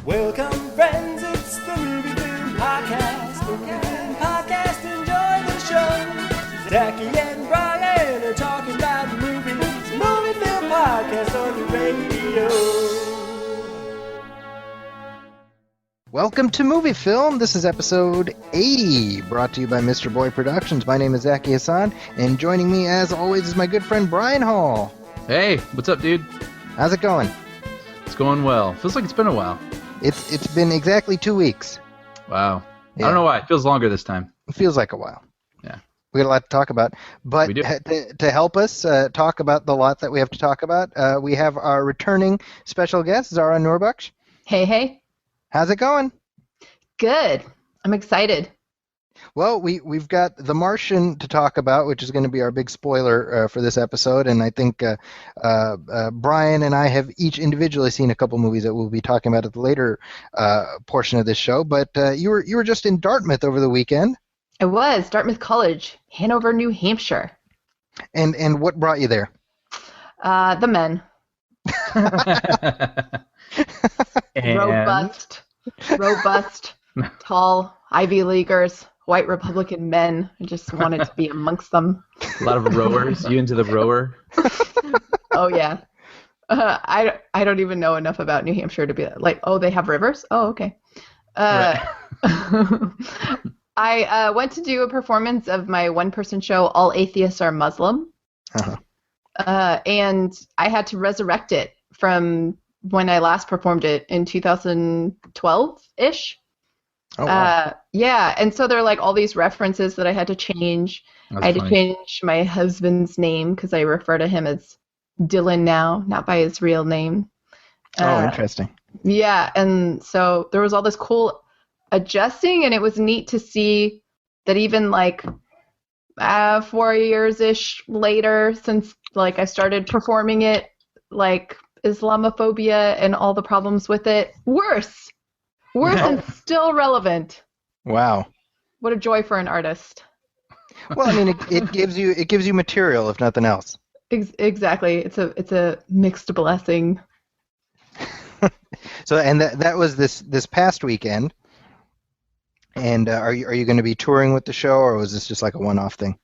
Welcome, friends, it's the MovieFilm Podcast. MovieFilm Podcast, enjoy the show. Zachy and Brian are talking about movies. MovieFilm Podcast on the radio. Welcome to MovieFilm. This is episode 80, brought to you by Mr. Boy Productions. My name is Zachy Hassan, and joining me, as always, is my good friend Brian Hall. Hey, what's up, dude? How's it going? It's going well. Feels like it's been a while. It's been exactly 2 weeks. Wow. Yeah. I don't know why. It feels longer this time. It feels like a while. Yeah. We got a lot to talk about. But We do. to help us talk about the lot that we have to talk about, we have our returning special guest, Zahra Noorbahksh. Hey. How's it going? Good. I'm excited. Well, we've got The Martian to talk about, which is going to be our big spoiler for this episode, and I think Brian and I have each individually seen a couple movies that we'll be talking about at the later portion of this show. But you were just in Dartmouth over the weekend. I was. Dartmouth College, Hanover, New Hampshire. And what brought you there? The men. And Robust, tall, Ivy Leaguers, white Republican men. I just wanted to be amongst them. a lot of rowers. You into the rower? Oh, yeah. I don't even know enough about New Hampshire to be like, oh, they have rivers? Oh, okay. Right. I went to do a performance of my one-person show, All Atheists Are Muslim. Uh-huh. And I had to resurrect it from when I last performed it in 2012-ish. Oh, wow. Yeah, and so there are like all these references that I had to change. That's I had funny. to change my husband's name because I refer to him as Dylan now, not by his real name. Interesting. Yeah, and so there was all this cool adjusting, and it was neat to see that even like 4 years-ish later since like I started performing it, like Islamophobia and all the problems with it, worse and still relevant. Wow. What a joy for an artist. Well, I mean, it gives you material, if nothing else. Exactly. It's a mixed blessing. So, and that was this past weekend. And are you going to be touring with the show, or was this just like a one-off thing?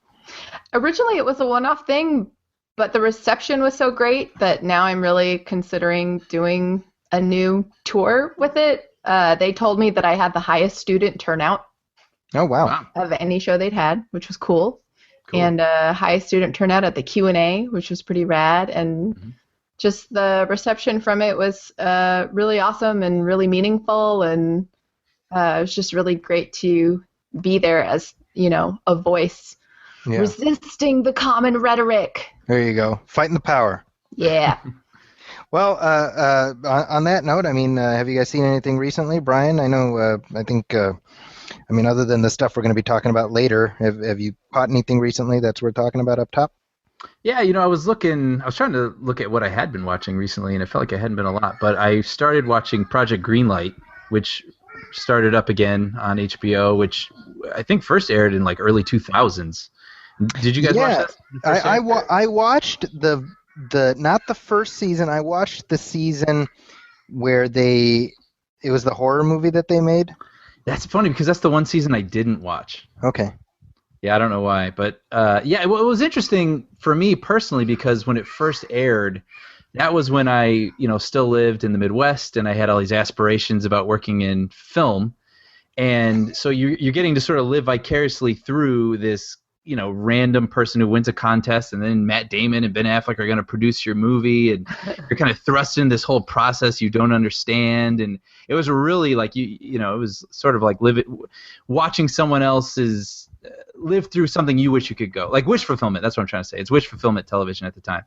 Originally, it was a one-off thing, but the reception was so great that now I'm really considering doing a new tour with it. They told me that I had the highest student turnout Oh, wow. of any show they'd had, which was cool. Cool. And highest student turnout at the Q&A, which was pretty rad. And just the reception from it was really awesome and really meaningful. And it was just really great to be there as, a voice Yeah. resisting the common rhetoric. There you go. Fighting the power. Yeah. Well, on that note, I mean, have you guys seen anything recently? Brian, I know, I think, other than the stuff we're going to be talking about later, have you caught anything recently that's worth talking about up top? Yeah, I was trying to look at what I had been watching recently, and it felt like it hadn't been a lot. But I started watching Project Greenlight, which started up again on HBO, which I think first aired in like early 2000s. Did you guys watch that? I watched the not the first season. I watched the season where it was the horror movie that they made. That's funny because that's the one season I didn't watch. Okay. Yeah, I don't know why, but it was interesting for me personally because when it first aired, that was when I still lived in the Midwest and I had all these aspirations about working in film, and so you're getting to sort of live vicariously through this random person who wins a contest, and then Matt Damon and Ben Affleck are going to produce your movie, and you're kind of thrust in this whole process you don't understand, and it was really like it was sort of like watching someone else's live through something you wish you could go, like wish fulfillment. That's what I'm trying to say. It's wish fulfillment television at the time,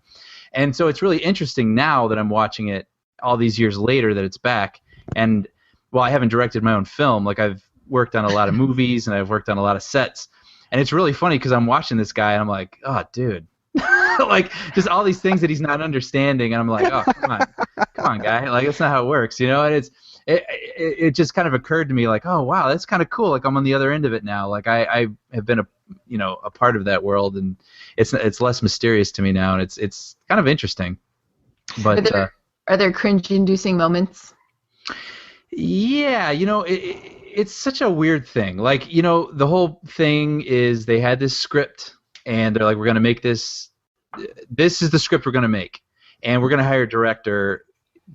and so it's really interesting now that I'm watching it all these years later that it's back, and while I haven't directed my own film, like I've worked on a lot of movies and I've worked on a lot of sets. And it's really funny because I'm watching this guy and I'm like, oh, dude. Like, just all these things that he's not understanding. And I'm like, oh, come on, guy. Like, that's not how it works, And it just kind of occurred to me like, oh, wow, that's kind of cool. Like, I'm on the other end of it now. Like, I have been a part of that world, and it's less mysterious to me now, and it's kind of interesting. But Are there cringe-inducing moments? Yeah, it's such a weird thing. Like, the whole thing is they had this script, and they're like, we're going to make this. This is the script we're going to make, and we're going to hire a director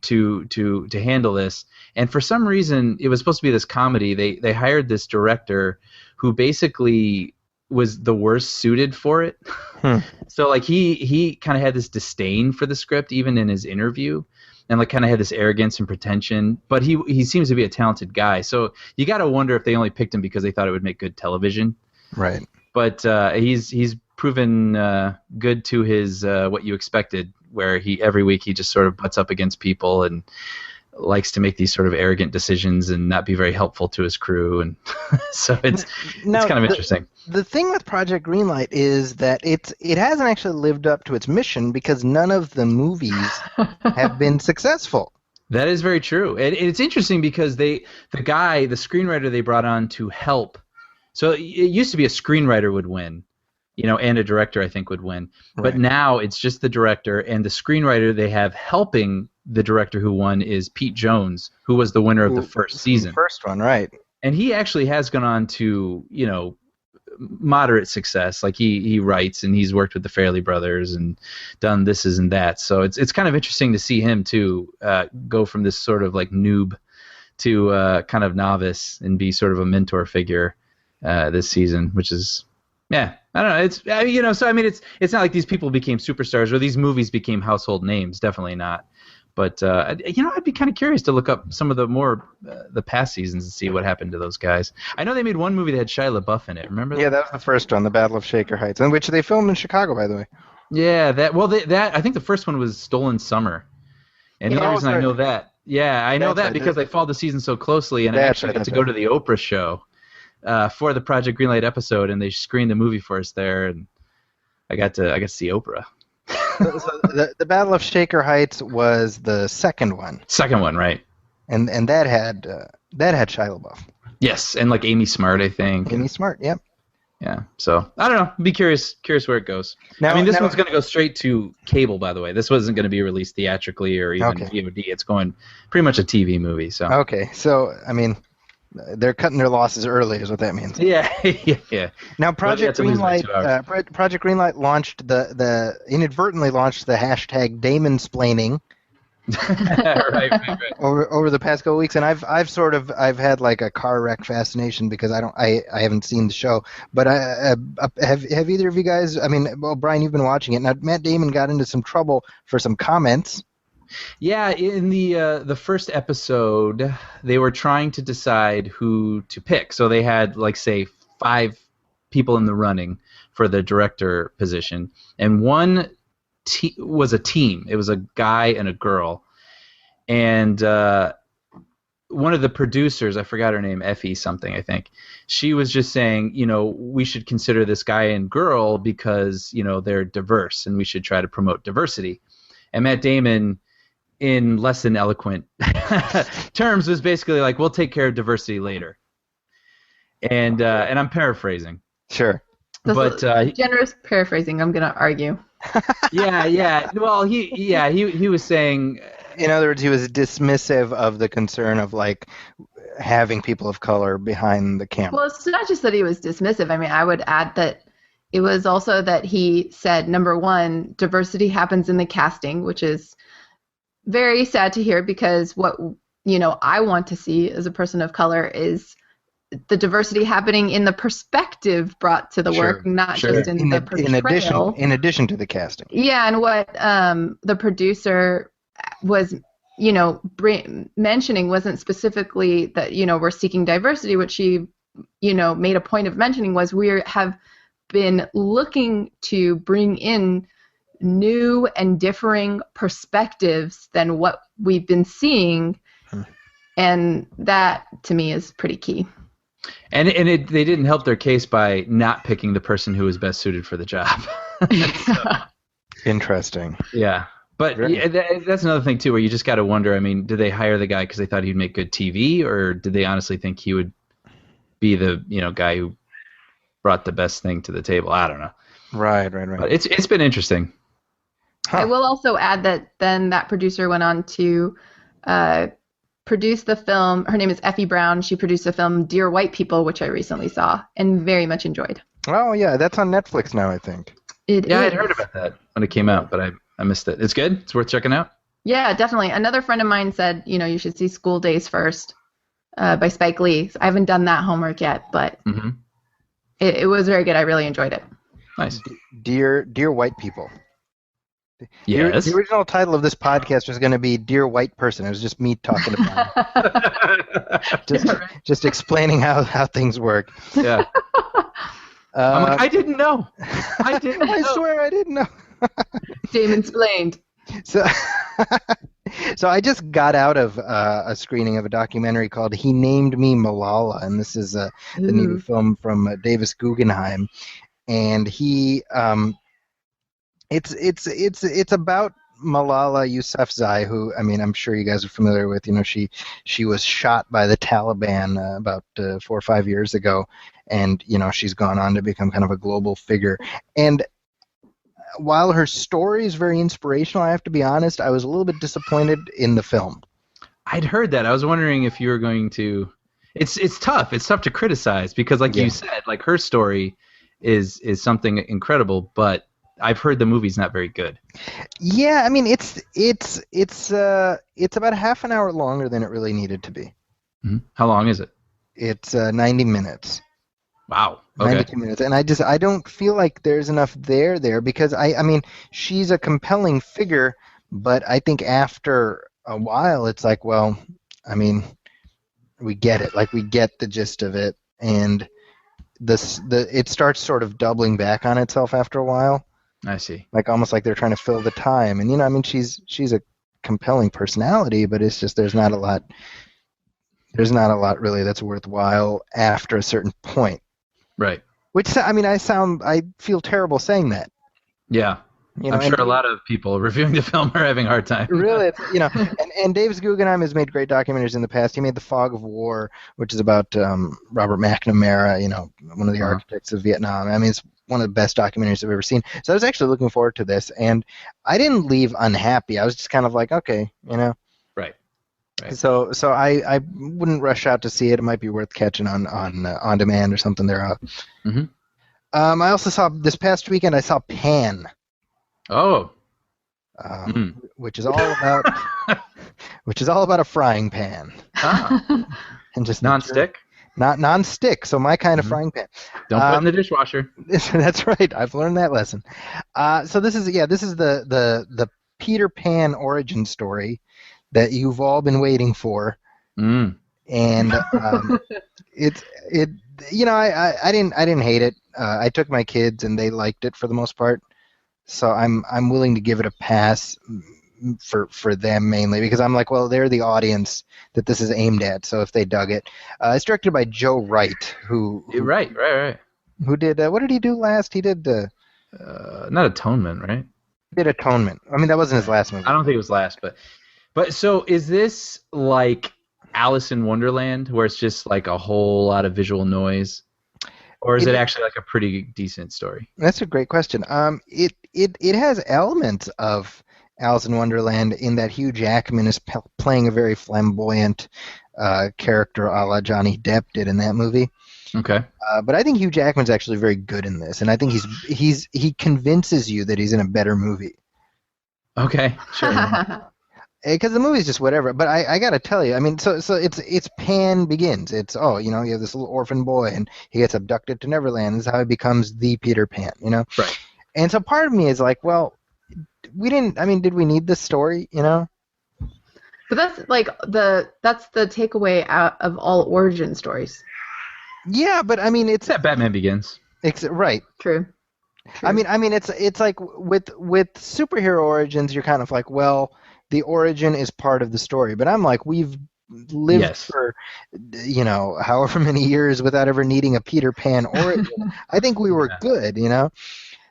to handle this. And for some reason, it was supposed to be this comedy. They hired this director who basically was the worst suited for it. So like he kind of had this disdain for the script, even in his interview. And like kind of had this arrogance and pretension, but he seems to be a talented guy. So you got to wonder if they only picked him because they thought it would make good television. Right. But he's proven good to his what you expected, where every week he just sort of butts up against people and likes to make these sort of arrogant decisions and not be very helpful to his crew, and so it's kind of interesting. The thing with Project Greenlight is that it hasn't actually lived up to its mission because none of the movies have been successful. That is very true, and it's interesting because the screenwriter they brought on to help. So it used to be a screenwriter would win, and a director I think would win, but now it's just the director and the screenwriter they have helping. The director who won is Pete Jones, who was the winner of the first season. The first one, right. And he actually has gone on to, moderate success. Like he writes and he's worked with the Farrelly brothers and done this and that. So it's kind of interesting to see him too go from this sort of like noob to kind of novice and be sort of a mentor figure this season, which is, yeah, I don't know. So I mean, it's not like these people became superstars or these movies became household names. Definitely not. But I'd be kind of curious to look up some of the past seasons and see what happened to those guys. I know they made one movie that had Shia LaBeouf in it. Remember that? Yeah, that was the first one, The Battle of Shaker Heights, in which they filmed in Chicago, by the way. Yeah, I think the first one was Stolen Summer, and the only reason I know that, I know that because I followed the season so closely, and I actually got to go to the Oprah show for the Project Greenlight episode, and they screened the movie for us there, and I got to see Oprah. So the Battle of Shaker Heights was the second one. Second one, right? And that had Shia LaBeouf. Yes, and like Amy Smart, I think. Amy Smart, yep. Yeah. So I don't know. Be curious where it goes. Now, this one's going to go straight to cable, by the way. This wasn't going to be released theatrically or even VOD. It's going pretty much a TV movie. So. Okay. So I mean, they're cutting their losses early, is what that means. Yeah. Yeah. Now, Project Greenlight inadvertently launched the hashtag Damon-splaining. right. Over the past couple weeks, and I've had like a car wreck fascination because I haven't seen the show. But have either of you guys? I mean, well, Brian, you've been watching it. Now, Matt Damon got into some trouble for some comments. Yeah, in the first episode, they were trying to decide who to pick. So they had, like, say, 5 people in the running for the director position, and one was a team. It was a guy and a girl, and one of the producers, I forgot her name, Effie something, I think. She was just saying, we should consider this guy and girl because they're diverse, and we should try to promote diversity. And Matt Damon, in less than eloquent terms, was basically like, we'll take care of diversity later. And I'm paraphrasing. Sure. But generous paraphrasing, I'm going to argue. Yeah. Well, he was saying... In other words, he was dismissive of the concern of, like, having people of color behind the camera. Well, it's not just that he was dismissive. I mean, I would add that it was also that he said, number one, diversity happens in the casting, which is very sad to hear because what I want to see as a person of color is the diversity happening in the perspective brought to the work, not just in the portrayal. In addition to the casting. Yeah, and what the producer was mentioning wasn't specifically that we're seeking diversity. What she made a point of mentioning was we have been looking to bring in new and differing perspectives than what we've been seeing, and that to me is pretty key. And they didn't help their case by not picking the person who was best suited for the job. Interesting. Yeah, but that's another thing too, where you just got to wonder. I mean, did they hire the guy because they thought he'd make good TV, or did they honestly think he would be the guy who brought the best thing to the table? I don't know. Right. But it's been interesting. Huh. I will also add that then that producer went on to produced the film. Her name is Effie Brown. She produced the film Dear White People, which I recently saw and very much enjoyed. Oh, yeah, that's on Netflix now, I think. Yeah, I'd heard about that when it came out, but I missed it. It's good? It's worth checking out? Yeah, definitely. Another friend of mine said, you should see School Days first by Spike Lee. I haven't done that homework yet, but it was very good. I really enjoyed it. Nice. Dear White People. Yes. The original title of this podcast was going to be Dear White Person. It was just me talking about it. just explaining how things work. Yeah. I'm like, I didn't know. I swear I didn't know. Damon explained. So I just got out of a screening of a documentary called He Named Me Malala, and this is the new film from Davis Guggenheim, and he it's about Malala Yousafzai, who, I mean, I'm sure you guys are familiar with. She was shot by the Taliban about 4 or 5 years ago, and she's gone on to become kind of a global figure. And while her story is very inspirational, I have to be honest, I was a little bit disappointed in the film. I'd heard that. I was wondering if you were going to. It's tough. It's tough to criticize because, like you said, like her story is something incredible, but I've heard the movie's not very good. Yeah, I mean it's about half an hour longer than it really needed to be. Mm-hmm. How long is it? It's 90 minutes. Wow. Okay. 92 minutes, and I don't feel like there's enough there because I mean she's a compelling figure, but I think after a while it's like, well, I mean, we get it, like we get the gist of it, and it starts sort of doubling back on itself after a while. I see. Like almost like they're trying to fill the time, and I mean she's a compelling personality, but it's just there's not a lot really that's worthwhile after a certain point. Right. Which, I mean, I feel terrible saying that. Yeah. I'm sure a lot of people reviewing the film are having a hard time. Really, and Davis Guggenheim has made great documentaries in the past. He made The Fog of War, which is about Robert McNamara, one of the architects of Vietnam. I mean, it's one of the best documentaries I've ever seen. So I was actually looking forward to this, and I didn't leave unhappy. I was just kind of like, okay, Right. So I wouldn't rush out to see it. It might be worth catching on demand or something. They're out. Mm-hmm. I also saw this past weekend. I saw Pan. Oh. Which is all about a frying pan. Ah. And just non-stick. Not non-stick. So my kind of frying pan. Don't put it in the dishwasher. That's right. I've learned that lesson. So this is the Peter Pan origin story that you've all been waiting for, and I didn't hate it. I took my kids and they liked it for the most part, so I'm willing to give it a pass for them mainly because I'm like, well, they're the audience that this is aimed at, so if they dug it. It's directed by Joe Wright, who right. Who did what did he do last? He did not Atonement, right? He did Atonement. I mean, that wasn't his last movie. I don't think it was last, but so is this like Alice in Wonderland, where it's just like a whole lot of visual noise, or is it actually like a pretty decent story? That's a great question. It has elements of Alice in Wonderland in that Hugh Jackman is playing a very flamboyant character, a la Johnny Depp did in that movie. Okay. But I think Hugh Jackman's actually very good in this, and I think he convinces you that he's in a better movie. Okay, sure. Because the movie's just whatever, but I gotta tell you, I mean, so it's Pan Begins. It's you have this little orphan boy and he gets abducted to Neverland. This is how he becomes the Peter Pan, Right. And so part of me is like, well, did we need this story, But that's like that's the takeaway out of all origin stories. Yeah, but I mean, it's that Batman Begins. Right. True. I mean, it's like with superhero origins, you're kind of like, well, the origin is part of the story, but I'm like, we've lived for however many years without ever needing a Peter Pan origin. I think we were good,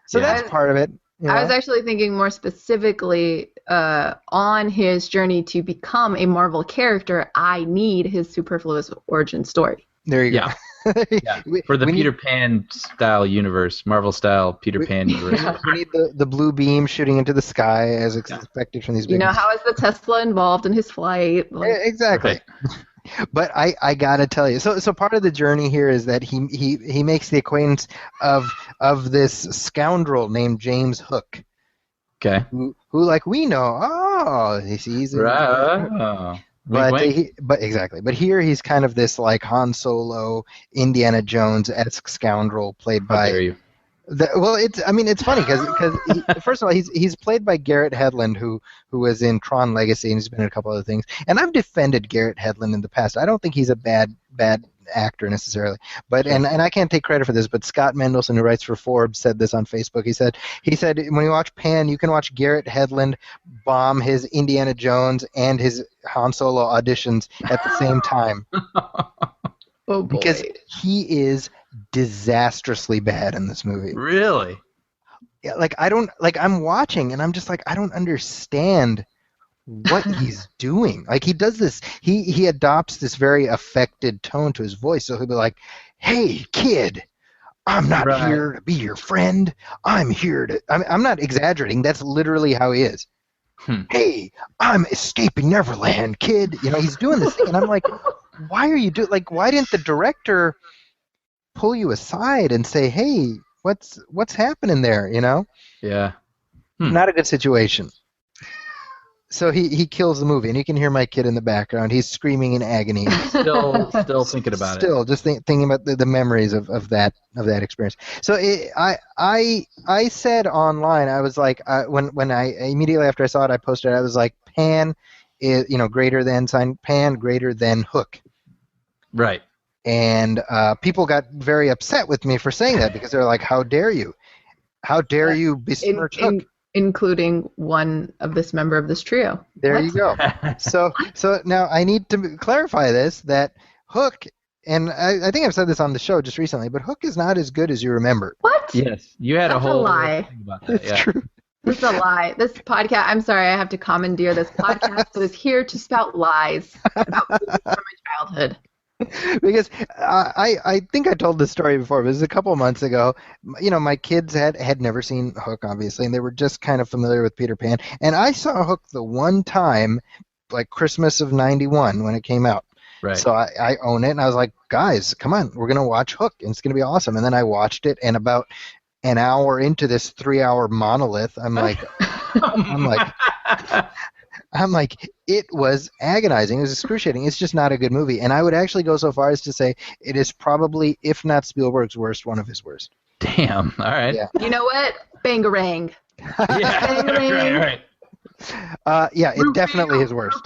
so that's part of it. I was actually thinking more specifically on his journey to become a Marvel character. I need his superfluous origin story. There you go. Yeah, for the Peter Pan style universe, Marvel style Peter Pan universe. We need the blue beam shooting into the sky as expected from these big. How is the Tesla involved in his flight? Exactly. Right. But I gotta tell you, so part of the journey here is that he makes the acquaintance of this scoundrel named James Hook. Okay. Who like we know? Oh, he's right. But here he's kind of this like Han Solo, Indiana Jones-esque scoundrel played by. How dare you? It's funny because first of all he's played by Garrett Hedlund who was in Tron Legacy and he's been in a couple other things, and I've defended Garrett Hedlund in the past. I don't think he's a bad actor necessarily, but and I can't take credit for this, but Scott Mendelson, who writes for Forbes, said this on Facebook. He said when you watch Pan, you can watch Garrett Hedlund bomb his Indiana Jones and his Han Solo auditions at the same time. Oh boy. Because he is disastrously bad in this movie. Really? Yeah, I'm watching and I'm just like, I don't understand what he's doing. Like he does this, he adopts this very affected tone to his voice. So he'll be like, "Hey kid, I'm not here to be your friend. I'm here to." I'm not exaggerating. That's literally how he is. "Hey, I'm escaping Neverland, kid." He's doing this thing, and I'm like, why are you doing? Like, why didn't the director pull you aside and say, "Hey, what's happening there?" Yeah. Not a good situation. So he kills the movie, and you can hear my kid in the background. He's screaming in agony. Still thinking about it. Still, just thinking about the memories of that experience. So I said online, I was like, when I immediately after I saw it, I posted, I was like, Pan is greater than sign Pan greater than Hook. Right. And people got very upset with me for saying that because they're like, "How dare you? How dare you besmirch Hook?" Including one of this member of this trio. There you go. So now I need to clarify this, that Hook, and I think I've said this on the show just recently, but Hook is not as good as you remember. What? Yes, you had That's a whole lie. thing about that. It's true. This is a lie. This podcast, I'm sorry, I have to commandeer this podcast that is here to spout lies about movies from my childhood. Because I think I told this story before, but it was a couple months ago. My kids had never seen Hook, obviously, and they were just kind of familiar with Peter Pan. And I saw Hook the one time, like Christmas of '91 when it came out. Right. So I own it, and I was like, "Guys, come on, we're gonna watch Hook, and it's gonna be awesome." And then I watched it, and about an hour into this 3-hour monolith, I'm like, it was agonizing. It was excruciating. It's just not a good movie. And I would actually go so far as to say it is probably, if not Spielberg's worst, one of his worst. Damn. All right. Yeah. You know what? Bangarang. Yeah. right. Yeah, it definitely is worst.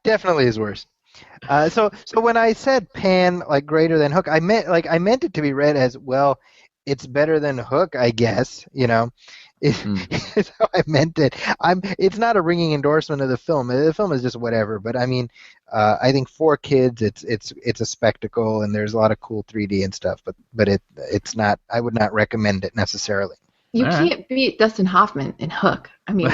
Definitely is worst. So when I said Pan like greater than Hook, I meant it to be read as, well, it's better than Hook, I guess. Is how I meant it. It's not a ringing endorsement of the film. The film is just whatever. But I mean, I think for kids, it's a spectacle, and there's a lot of cool 3D and stuff. But it's not. I would not recommend it necessarily. You can't beat Dustin Hoffman in Hook. I mean,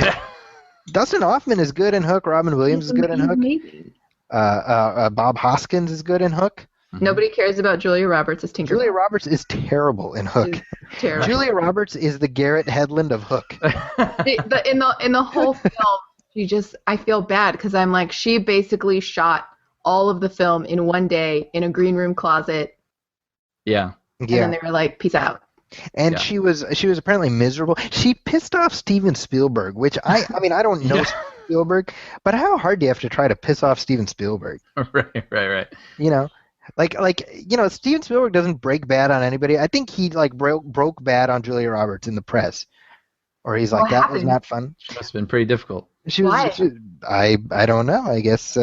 Dustin Hoffman is good in Hook. Robin Williams is good in Hook. Amazing. Bob Hoskins is good in Hook. Nobody cares about Julia Roberts as Tinkerbell. Julia Roberts is terrible in Hook. Terrible. Julia Roberts is the Garrett Hedlund of Hook. In the whole film, I feel bad because I'm like, she basically shot all of the film in one day in a green room closet. Yeah. And then they were like, "Peace out." And she was apparently miserable. She pissed off Steven Spielberg, which I mean I don't know Spielberg, but how hard do you have to try to piss off Steven Spielberg? Right. Steven Spielberg doesn't break bad on anybody. I think he broke bad on Julia Roberts in the press, or he's like, What that happened? was not fun. Must have been pretty difficult. Why? I don't know. I guess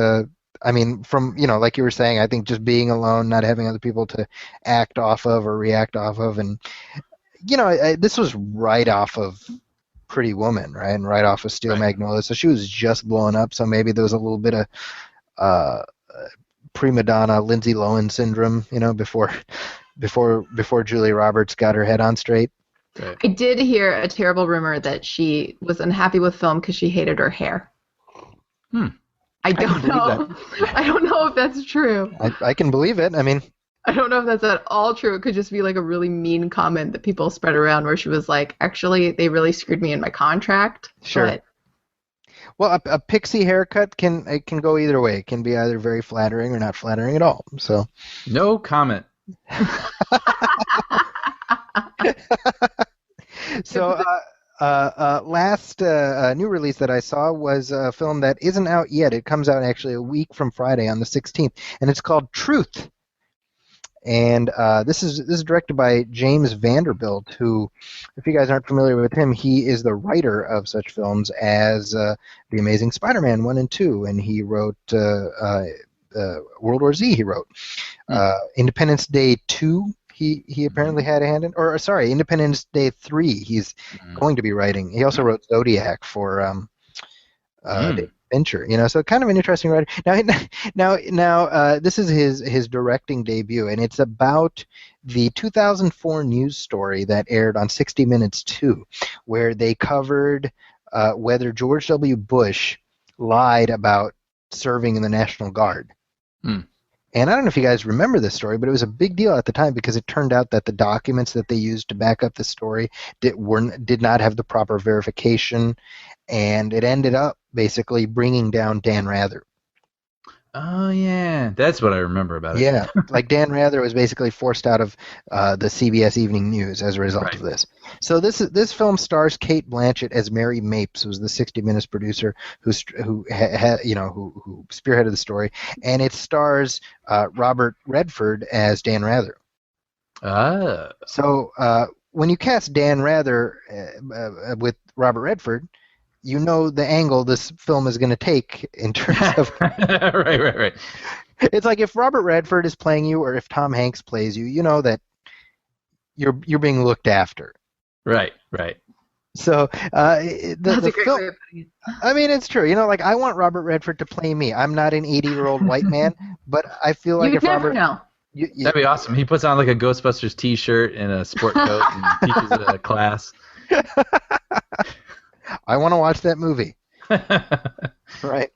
I mean, from like you were saying, I think just being alone, not having other people to act off of or react off of, and this was right off of Pretty Woman, right, and right off of Steel Magnolia, so she was just blowing up. So maybe there was a little bit of prima donna Lindsay Lohan syndrome, before Julia Roberts got her head on straight. Right. I did hear a terrible rumor that she was unhappy with film because she hated her hair. I don't know. I don't know if that's true. I can believe it. I mean, I don't know if that's at all true. It could just be like a really mean comment that people spread around where she was like, actually, they really screwed me in my contract. Sure. But Well, a pixie haircut can go either way. It can be either very flattering or not flattering at all. So No comment. So last new release that I saw was a film that isn't out yet. It comes out actually a week from Friday on the 16th, and it's called Truth. And this is directed by James Vanderbilt, who, if you guys aren't familiar with him, he is the writer of such films as The Amazing Spider-Man 1 and 2, and he wrote World War Z. He wrote Independence Day 2. He apparently had a hand in, or sorry, Independence Day 3. He's going to be writing. He also wrote Zodiac for David Fincher. So kind of an interesting writer. Now, this is his directing debut, and it's about the 2004 news story that aired on 60 Minutes 2, where they covered whether George W. Bush lied about serving in the National Guard. And I don't know if you guys remember this story, but it was a big deal at the time because it turned out that the documents that they used to back up the story did not have the proper verification, and it ended up basically bringing down Dan Rather. Oh, yeah. That's what I remember about it. Yeah, like Dan Rather was basically forced out of the CBS Evening News as a result of this. So this film stars Cate Blanchett as Mary Mapes, who's the 60 Minutes producer who spearheaded the story, and it stars Robert Redford as Dan Rather. Ah. So when you cast Dan Rather with Robert Redford, you know the angle this film is going to take in terms of right. It's like if Robert Redford is playing you, or if Tom Hanks plays you, you know that you're being looked after. Right. So that's a great way of putting it. I mean, it's true. Like I want Robert Redford to play me. I'm not an 80-year-old white man, but I feel like You'd never know. That'd be awesome. He puts on like a Ghostbusters T-shirt and a sport coat and teaches a class. I want to watch that movie. Right.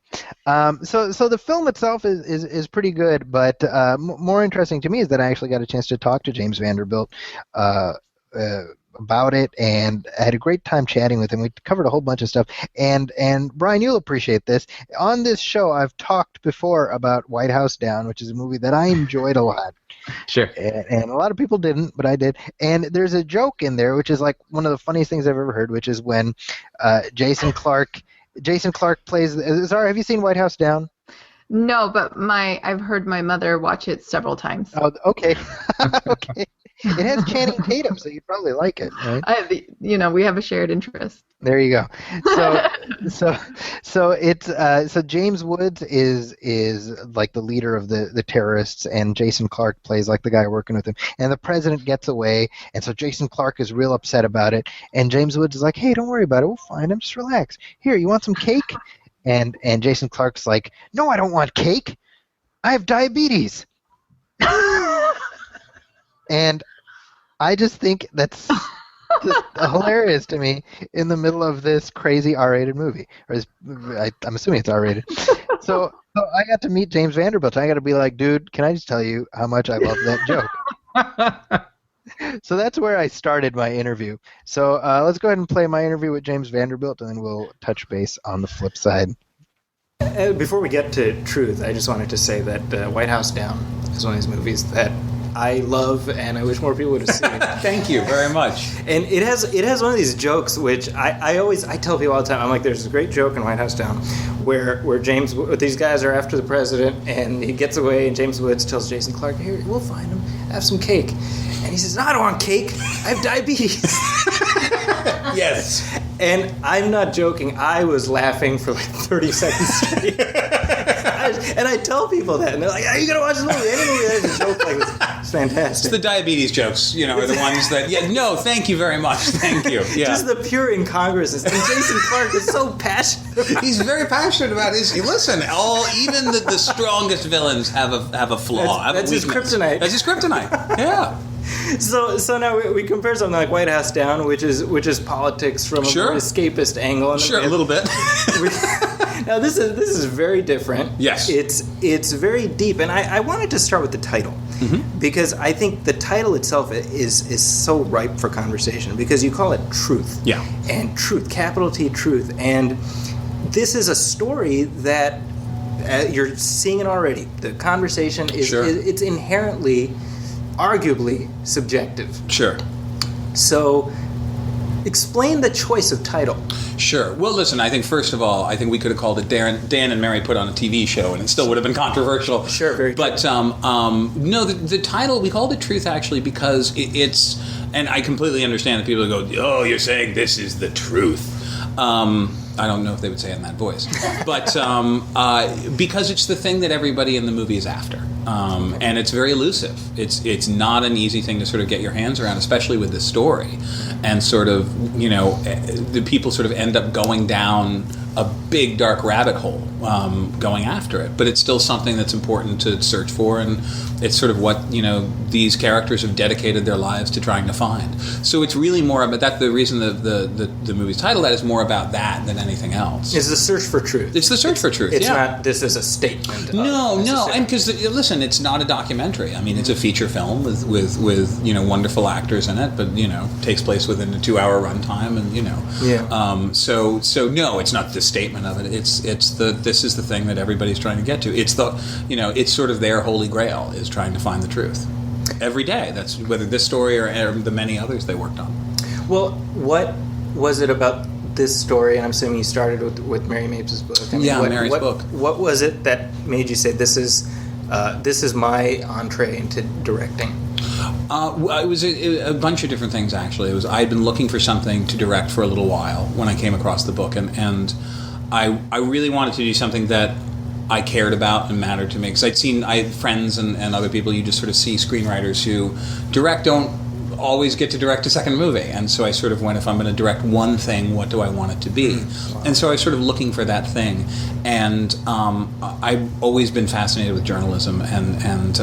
So the film itself is pretty good, but more interesting to me is that I actually got a chance to talk to James Vanderbilt about it, and I had a great time chatting with him. We covered a whole bunch of stuff, and Brian, you'll appreciate this. On this show, I've talked before about White House Down, which is a movie that I enjoyed a lot. Sure. And a lot of people didn't, but I did. And there's a joke in there, which is like one of the funniest things I've ever heard, which is when Jason Clarke plays. Zahra, have you seen White House Down? No, but I've heard my mother watch it several times. Oh, okay. Okay. It has Channing Tatum, so you'd probably like it, right? We have a shared interest. There you go. So James Woods is like the leader of the terrorists, and Jason Clarke plays like the guy working with him. And the president gets away, and so Jason Clarke is real upset about it. And James Woods is like, "Hey, don't worry about it. We'll find him. Just relax. Here, you want some cake?" And Jason Clarke's like, "No, I don't want cake. I have diabetes." And I just think that's just hilarious to me in the middle of this crazy R-rated movie. I'm assuming it's R-rated. So I got to meet James Vanderbilt. I got to be like, dude, can I just tell you how much I love that joke? So that's where I started my interview. So let's go ahead and play my interview with James Vanderbilt, and then we'll touch base on the flip side. Before we get to Truth, I just wanted to say that White House Down is one of these movies that I love, and I wish more people would have seen it. Thank you very much. And it has one of these jokes which I tell people all the time. I'm like, there's a great joke in White House Down where these guys are after the president, and he gets away, and James Woods tells Jason Clarke, "Here, we'll find him. Have some cake." And he says, "No, I don't want cake. I have diabetes." Yes. And I'm not joking. I was laughing for like 30 seconds straight. And I tell people that, and they're like, "Are you gonna watch this movie? Any movie that has a joke like this, it's fantastic." It's the diabetes jokes, are the ones that, no, thank you very much, thank you. Yeah. Just the pure incongruousness. And Jason Clarke is so passionate. He's very passionate about his. Listen, even the strongest villains have a flaw. That's his kryptonite. That's his kryptonite. Yeah. So now we compare something like White House Down, which is politics from a more escapist angle. And a little bit. Now this is very different. Yes. It's very deep, and I wanted to start with the title. because I think the title itself is so ripe for conversation, because you call it Truth. Yeah. And truth, capital T, truth. And this is a story that you're seeing it already. The conversation it's inherently, arguably subjective. Sure. So explain the choice of title. Sure. Well, listen, I think first of all, I think we could have called it Dan and Mary Put on a TV Show, and it still would have been controversial. Sure, very true. But no, the title, we called it Truth actually because it's, and I completely understand that people go, oh, you're saying this is the truth. I don't know if they would say it in that voice, but because it's the thing that everybody in the movie is after, and it's very elusive. It's not an easy thing to sort of get your hands around, especially with this story, and sort of the people sort of end up going down a big dark rabbit hole going after it. But it's still something that's important to search for, and it's sort of what these characters have dedicated their lives to trying to find. So it's really more about that. The reason the movie's title that is more about that than anything else. It's the search for truth. It's the search for truth. It's yeah. not. This is a statement. No, and because listen, it's not a documentary. I mean, it's a feature film with wonderful actors in it, but takes place within a 2-hour runtime, and Yeah. So no, it's not the statement of it. This is the thing that everybody's trying to get to. It's it's sort of their holy grail is trying to find the truth every day. That's whether this story or the many others they worked on. Well, what was it about this story? And I'm assuming you started with Mary Mapes' book. Mary's book. What was it that made you say this is my entree into directing? It was a bunch of different things, actually. I'd been looking for something to direct for a little while when I came across the book, and I really wanted to do something that I cared about and mattered to me, because I had friends and other people. You just sort of see screenwriters who don't always get to direct a second movie, and so I sort of went, if I'm going to direct one thing, what do I want it to be? Wow. And so I was sort of looking for that thing, and I've always been fascinated with journalism, and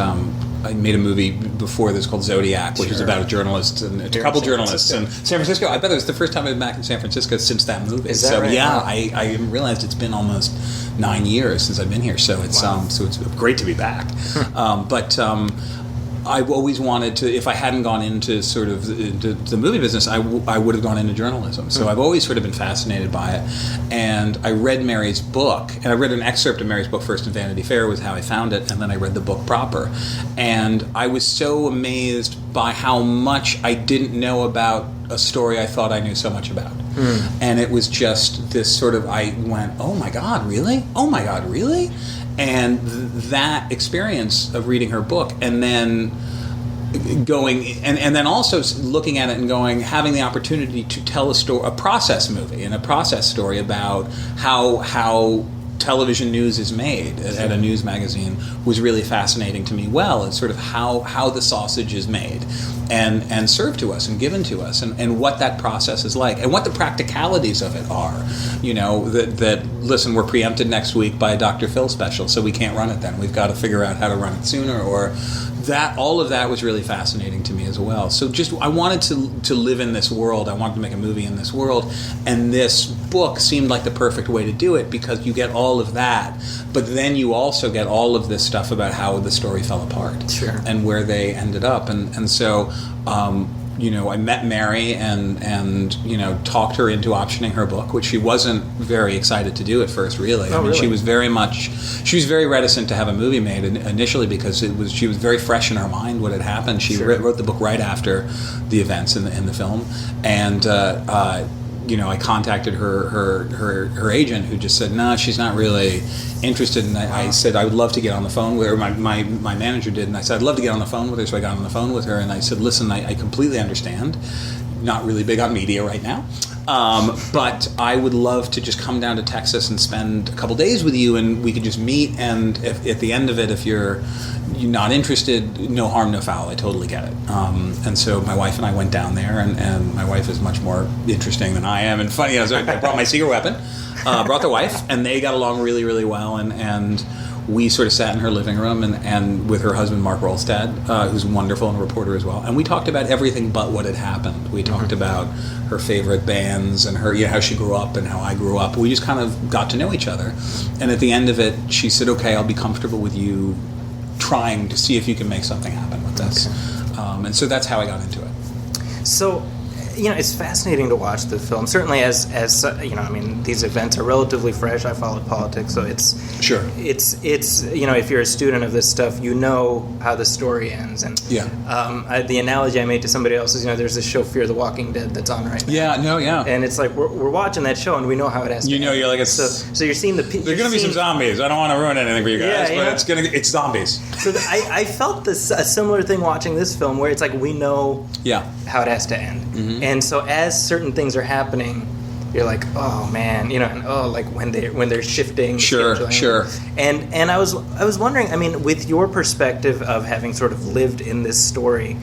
I made a movie before this called Zodiac, which is about a journalist and a couple journalists in San Francisco. I bet it was the first time I've been back in San Francisco since that movie. Is that right? Yeah, Wow. I realized it's been almost 9 years since I've been here, so it's it's great to be back. But I've always wanted to, if I hadn't gone into sort of the movie business, I would have gone into journalism. So I've always sort of been fascinated by it. And I read Mary's book, and I read an excerpt of Mary's book first in Vanity Fair was how I found it, and then I read the book proper. And I was so amazed by how much I didn't know about a story I thought I knew so much about. And it was just this sort of, I went, oh my God, really? Oh my God, really? And that experience of reading her book, and then going, and then also looking at it and going, having the opportunity to tell a process movie and a process story about how television news is made at a news magazine was really fascinating to me. Well, it's sort of how the sausage is made and served to us and given to us, and what that process is like, and what the practicalities of it are. That listen, we're preempted next week by a Dr. Phil special, so we can't run it then. We've got to figure out how to run it sooner, or that. All of that was really fascinating to me as well. So just, I wanted to live in this world. I wanted to make a movie in this world, and this book seemed like the perfect way to do it, because you get all of that, but then you also get all of this stuff about how the story fell apart. Sure. And where they ended up, and so I met Mary and talked her into optioning her book, which she wasn't very excited to do at first, really. Oh, really? She was very reticent to have a movie made initially, because she was very fresh in her mind what had happened. She wrote the book right after the events in the film, and I contacted her agent, who just said, no, she's not really interested. And I said, I would love to get on the phone with her. My manager did, and I said, I'd love to get on the phone with her. So I got on the phone with her, and I said, listen, I completely understand. Not really big on media right now. But I would love to just come down to Texas and spend a couple days with you, and we could just meet. And if, at the end of it, if you're not interested, no harm, no foul. I totally get it. And so my wife and I went down there, and my wife is much more interesting than I am. And funny, so I brought my secret weapon, brought the wife, and they got along really, really well. And we sort of sat in her living room and with her husband, Mark Rolstad, who's wonderful and a reporter as well. And we talked about everything but what had happened. We talked about her favorite bands and her, how she grew up and how I grew up. We just kind of got to know each other. And at the end of it, she said, okay, I'll be comfortable with you trying to see if you can make something happen with this. Okay. And so that's how I got into it. So, it's fascinating to watch the film. Certainly, as these events are relatively fresh. I followed politics, so it's sure. It's if you're a student of this stuff, you know how the story ends. And the analogy I made to somebody else is, there's this show Fear the Walking Dead that's on right now. And it's like we're watching that show and we know how it has to end. You're like so you're seeing there's going to be some zombies. I don't want to ruin anything for you guys, but it's zombies. So I felt a similar thing watching this film, where it's like we know how it has to end. Mm-hmm. And so as certain things are happening, you're like, oh man, like when they're shifting. Sure. And I was wondering, with your perspective of having sort of lived in this story,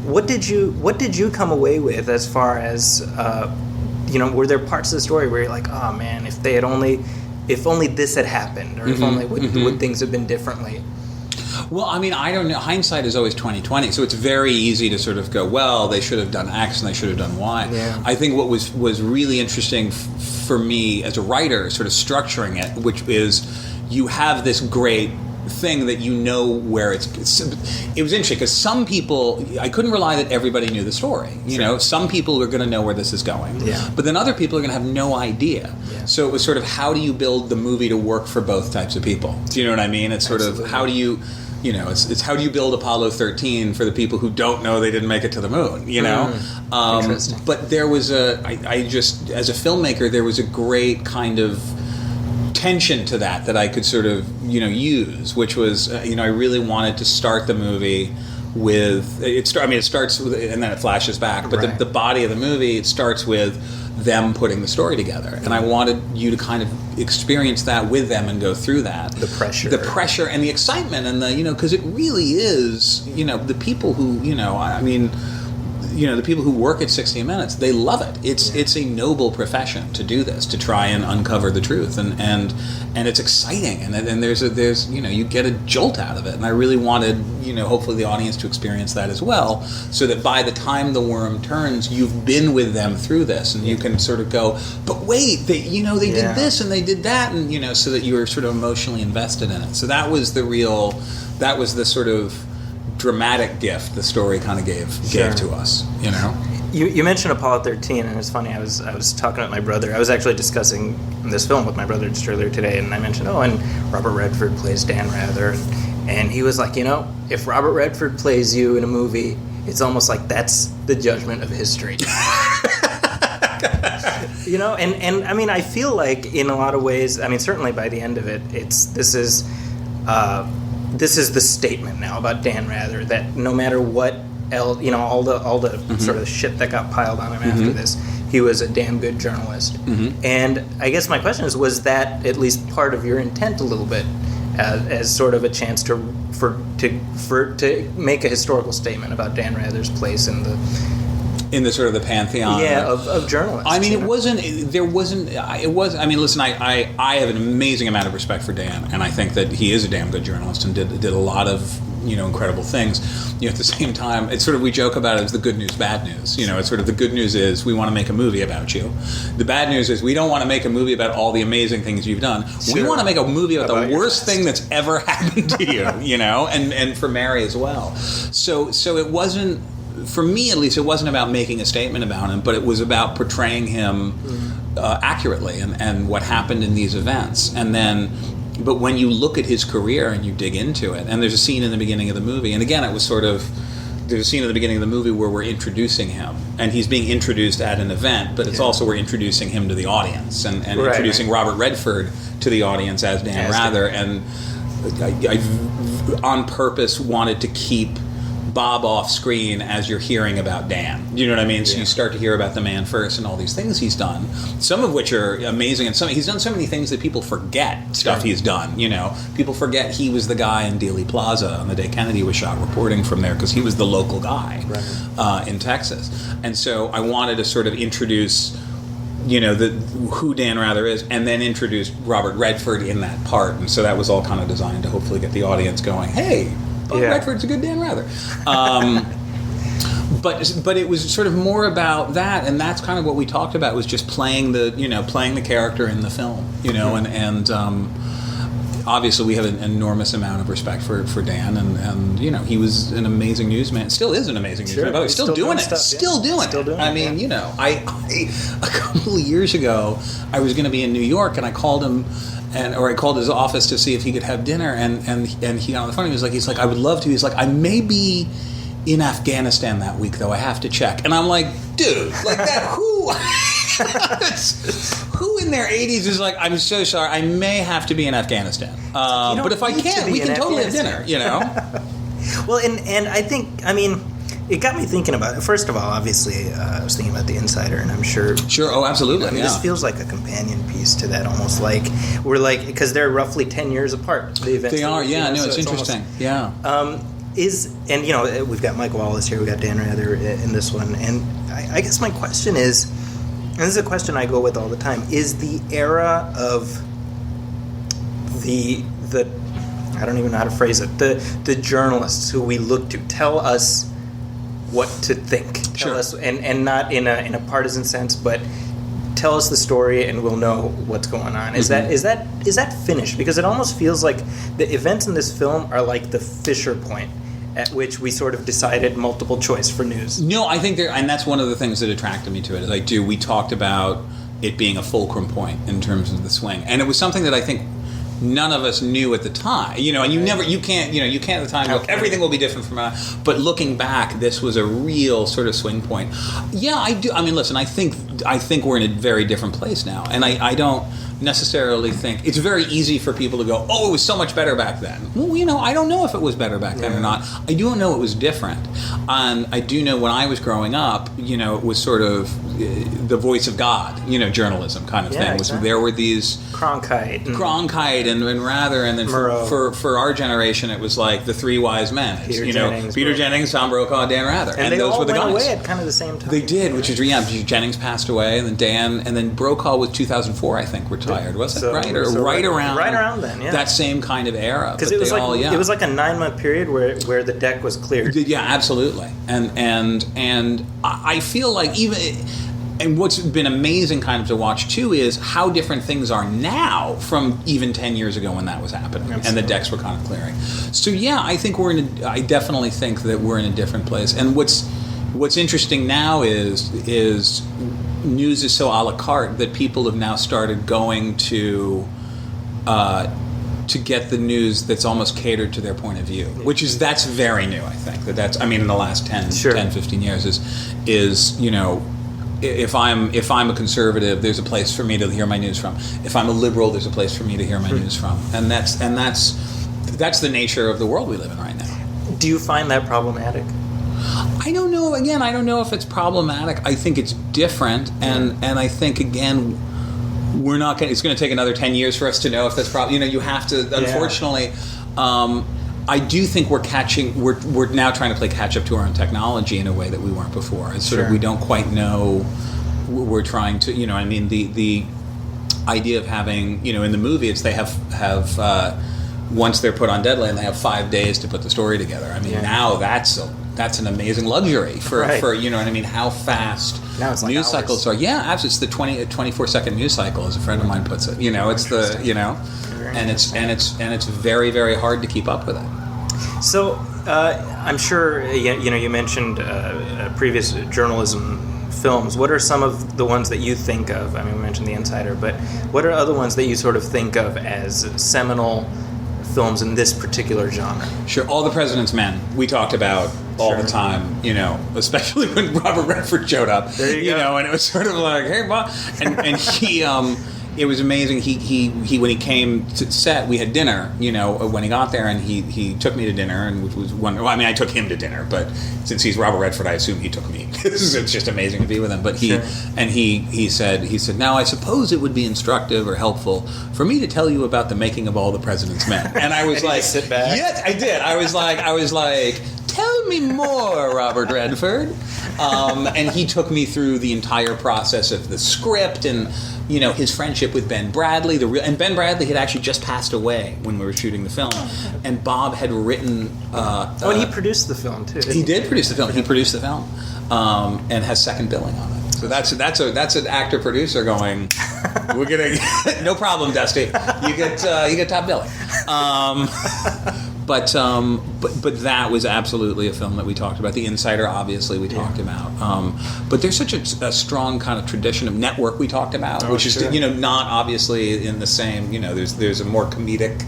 what did you come away with as far as were there parts of the story where you're like, oh man, if only this had happened, or if only would things have been differently? Well, I don't know. Hindsight is always 20/20, so it's very easy to sort of go, well, they should have done X and they should have done Y. Yeah. I think what was really interesting for me as a writer, sort of structuring it, which is you have this great thing that where it was interesting because some people, I couldn't rely that everybody knew the story. Some people are going to know where this is going, but then other people are going to have no idea. So it was sort of, how do you build the movie to work for both types of people? Do you know what I mean? It's sort of, how do you it's how do you build Apollo 13 for the people who don't know they didn't make it to the moon? Interesting. But there was I just, as a filmmaker, there was a great kind of tension to that I could sort of use, which was I really wanted to start the movie with it starts with, and then it flashes back, but the body of the movie, it starts with them putting the story together, and I wanted you to kind of experience that with them and go through that, the pressure and the excitement, and the because it really is the people who the people who work at 60 Minutes, they love it. It's a noble profession to do this, to try and uncover the truth, and it's exciting, and there's you get a jolt out of it, and I really wanted hopefully the audience to experience that as well, so that by the time the worm turns, you've been with them through this, and you can sort of go, but wait, they did this and they did that, and so that you're sort of emotionally invested in it. So that was the sort of dramatic gift the story kind of gave to us. You mentioned Apollo 13, and it's funny, I was talking with my brother. I was actually discussing this film with my brother just earlier today, and I mentioned, and Robert Redford plays Dan Rather, and he was like, if Robert Redford plays you in a movie, it's almost like that's the judgment of history. And I feel like in a lot of ways, certainly by the end of it, this is the statement now about Dan Rather, that no matter what else, all the sort of shit that got piled on him after this, he was a damn good journalist. And I guess my question is, was that at least part of your intent a little bit, as sort of a chance to make a historical statement about Dan Rather's place in the sort of the pantheon of journalists? It was. Listen, I have an amazing amount of respect for Dan, and I think that he is a damn good journalist and did a lot of incredible things. At the same time, it's sort of, we joke about it as the good news, bad news. It's sort of, the good news is we want to make a movie about you. The bad news is we don't want to make a movie about all the amazing things you've done. Sure. We want to make a movie about the worst thing that's ever happened to you. And for Mary as well. So it wasn't, for me at least, it wasn't about making a statement about him, but it was about portraying him accurately and what happened in these events. But when you look at his career and you dig into it, and there's a scene in the beginning of the movie, and again, it was sort of, there's a scene at the beginning of the movie where we're introducing him, and he's being introduced at an event, but it's also, we're introducing him to the audience, and introducing Robert Redford to the audience as Dan Rather, and I on purpose wanted to keep Bob off screen as you're hearing about Dan. You know what I mean? So you start to hear about the man first and all these things he's done, some of which are amazing, and he's done so many things that people forget stuff he's done. People forget he was the guy in Dealey Plaza on the day Kennedy was shot, reporting from there, because he was the local guy in Texas. And so I wanted to sort of introduce who Dan Rather is, and then introduce Robert Redford in that part. And so that was all kind of designed to hopefully get the audience going, hey, Bob Redford's a good Dan Rather. But it was sort of more about that, and that's kind of what we talked about, was just playing the character in the film, and obviously we have an enormous amount of respect for Dan, and you know, he was an amazing newsman. Still is an amazing newsman. But he's still doing it. Stuff, Still doing it. I mean, yeah. you know, I a couple of years ago, I was going to be in New York, and I called him. Or I called his office to see if he could have dinner, and he got on the phone. He's like, I would love to. He's like, I may be in Afghanistan that week, though. I have to check. And I'm like, dude, like that, who? Who in their 80s is like, I'm so sorry, I may have to be in Afghanistan. But if I can, we can totally have dinner, you know? Well, and I think, I mean, it got me thinking about it. First of all, obviously, I was thinking about The Insider, and I'm sure... Sure, oh, absolutely, I mean, this feels like a companion piece to that, almost like... We're like... Because they're roughly 10 years apart. They are, yeah, no, it's interesting. Almost, yeah. And, you know, we've got Mike Wallace here, we've got Dan Rather in this one, and I guess my question is, and this is a question I go with all the time, is the era of the I don't even know how to phrase it, the journalists who we look to tell us what to think. Tell us, and not in a partisan sense, but tell us the story and we'll know what's going on. Is that finished? Because it almost feels like the events in this film are like the Fisher point at which we sort of decided multiple choice for news. No, I think and that's one of the things that attracted me to it. Like, we talked about it being a fulcrum point in terms of the swing, and it was something that I think none of us knew at the time, you know, and you can't at the time go, everything will be different from now. But looking back, this was a real sort of swing point. Yeah, I do. I mean, listen, I think we're in a very different place now, and I don't necessarily think it's very easy for people to go, oh, it was so much better back then. Well, you know, I don't know if it was better back then or not. I do know it was different, and I do know when I was growing up, you know, it was sort of the voice of God, you know, journalism kind of thing. Exactly. There were these Cronkite and Rather, and then for our generation, it was like the three wise men. Peter Jennings, Tom Brokaw, Dan Rather, and those all were the went guys. away at kind of the same time. They did, which is Jennings passed away, and then Dan, and then Brokaw was 2004, I think, retired, wasn't it? Right around then, yeah. That same kind of era. Because it was like a 9-month period where the deck was cleared. Yeah, absolutely, and I feel like even. And what's been amazing kind of to watch, too, is how different things are now from even 10 years ago when that was happening. Absolutely. And the decks were kind of clearing. So, yeah, I think I definitely think that we're in a different place. And what's interesting now is news is so a la carte that people have now started going to get the news that's almost catered to their point of view, that's very new, I think. In the last 10, 15 years is, you know, if I'm a conservative, there's a place for me to hear my news from. If I'm a liberal, there's a place for me to hear my news from. And that's the nature of the world we live in right now. Do you find that problematic? I don't know. Again, I don't know if it's problematic. I think it's different, and I think again, we're not going. It's going to take another 10 years for us to know if that's you know, you have to. Unfortunately. I do think we're now trying to play catch up to our own technology in a way that we weren't before. It's sort of, we don't quite know. We're trying to, you know, I mean, the idea of having, you know, in the movie, it's they have once they're put on deadline, they have 5 days to put the story together. I mean, now that's an amazing luxury for you know what I mean, how fast news cycles are. Yeah, absolutely. It's the 24-second news cycle, as a friend of mine puts it. You know, it's the, you know, and it's very, very hard to keep up with it. So I'm sure you mentioned previous journalism films. What are some of the ones that you think of? I mean, we mentioned The Insider, but what are other ones that you sort of think of as seminal films in this particular genre? Sure, All the President's Men. We talked about all the time, you know, especially when Robert Redford showed up. There you go. Know, and it was sort of like, hey, Bob, and he. It was amazing. He when he came to set, we had dinner. You know, when he got there, and he took me to dinner, and which was wonderful. Well, I mean, I took him to dinner, but since he's Robert Redford, I assume he took me. It's just amazing to be with him. But he said, now I suppose it would be instructive or helpful for me to tell you about the making of All the President's Men. And I was like, sit back. Yes, I did. I was like. Tell me more, Robert Redford. And he took me through the entire process of the script and, you know, his friendship with Ben Bradley. And Ben Bradley had actually just passed away when we were shooting the film. And Bob had written... and he produced the film, too. He did produce the film. He produced the film and has second billing on it. So that's an actor-producer going, we're gonna no problem, Dusty. You get top billing. But that was absolutely a film that we talked about. The Insider, obviously, we talked about. But there's such a strong kind of tradition of Network we talked about, which is not obviously in the same. There's a more comedic,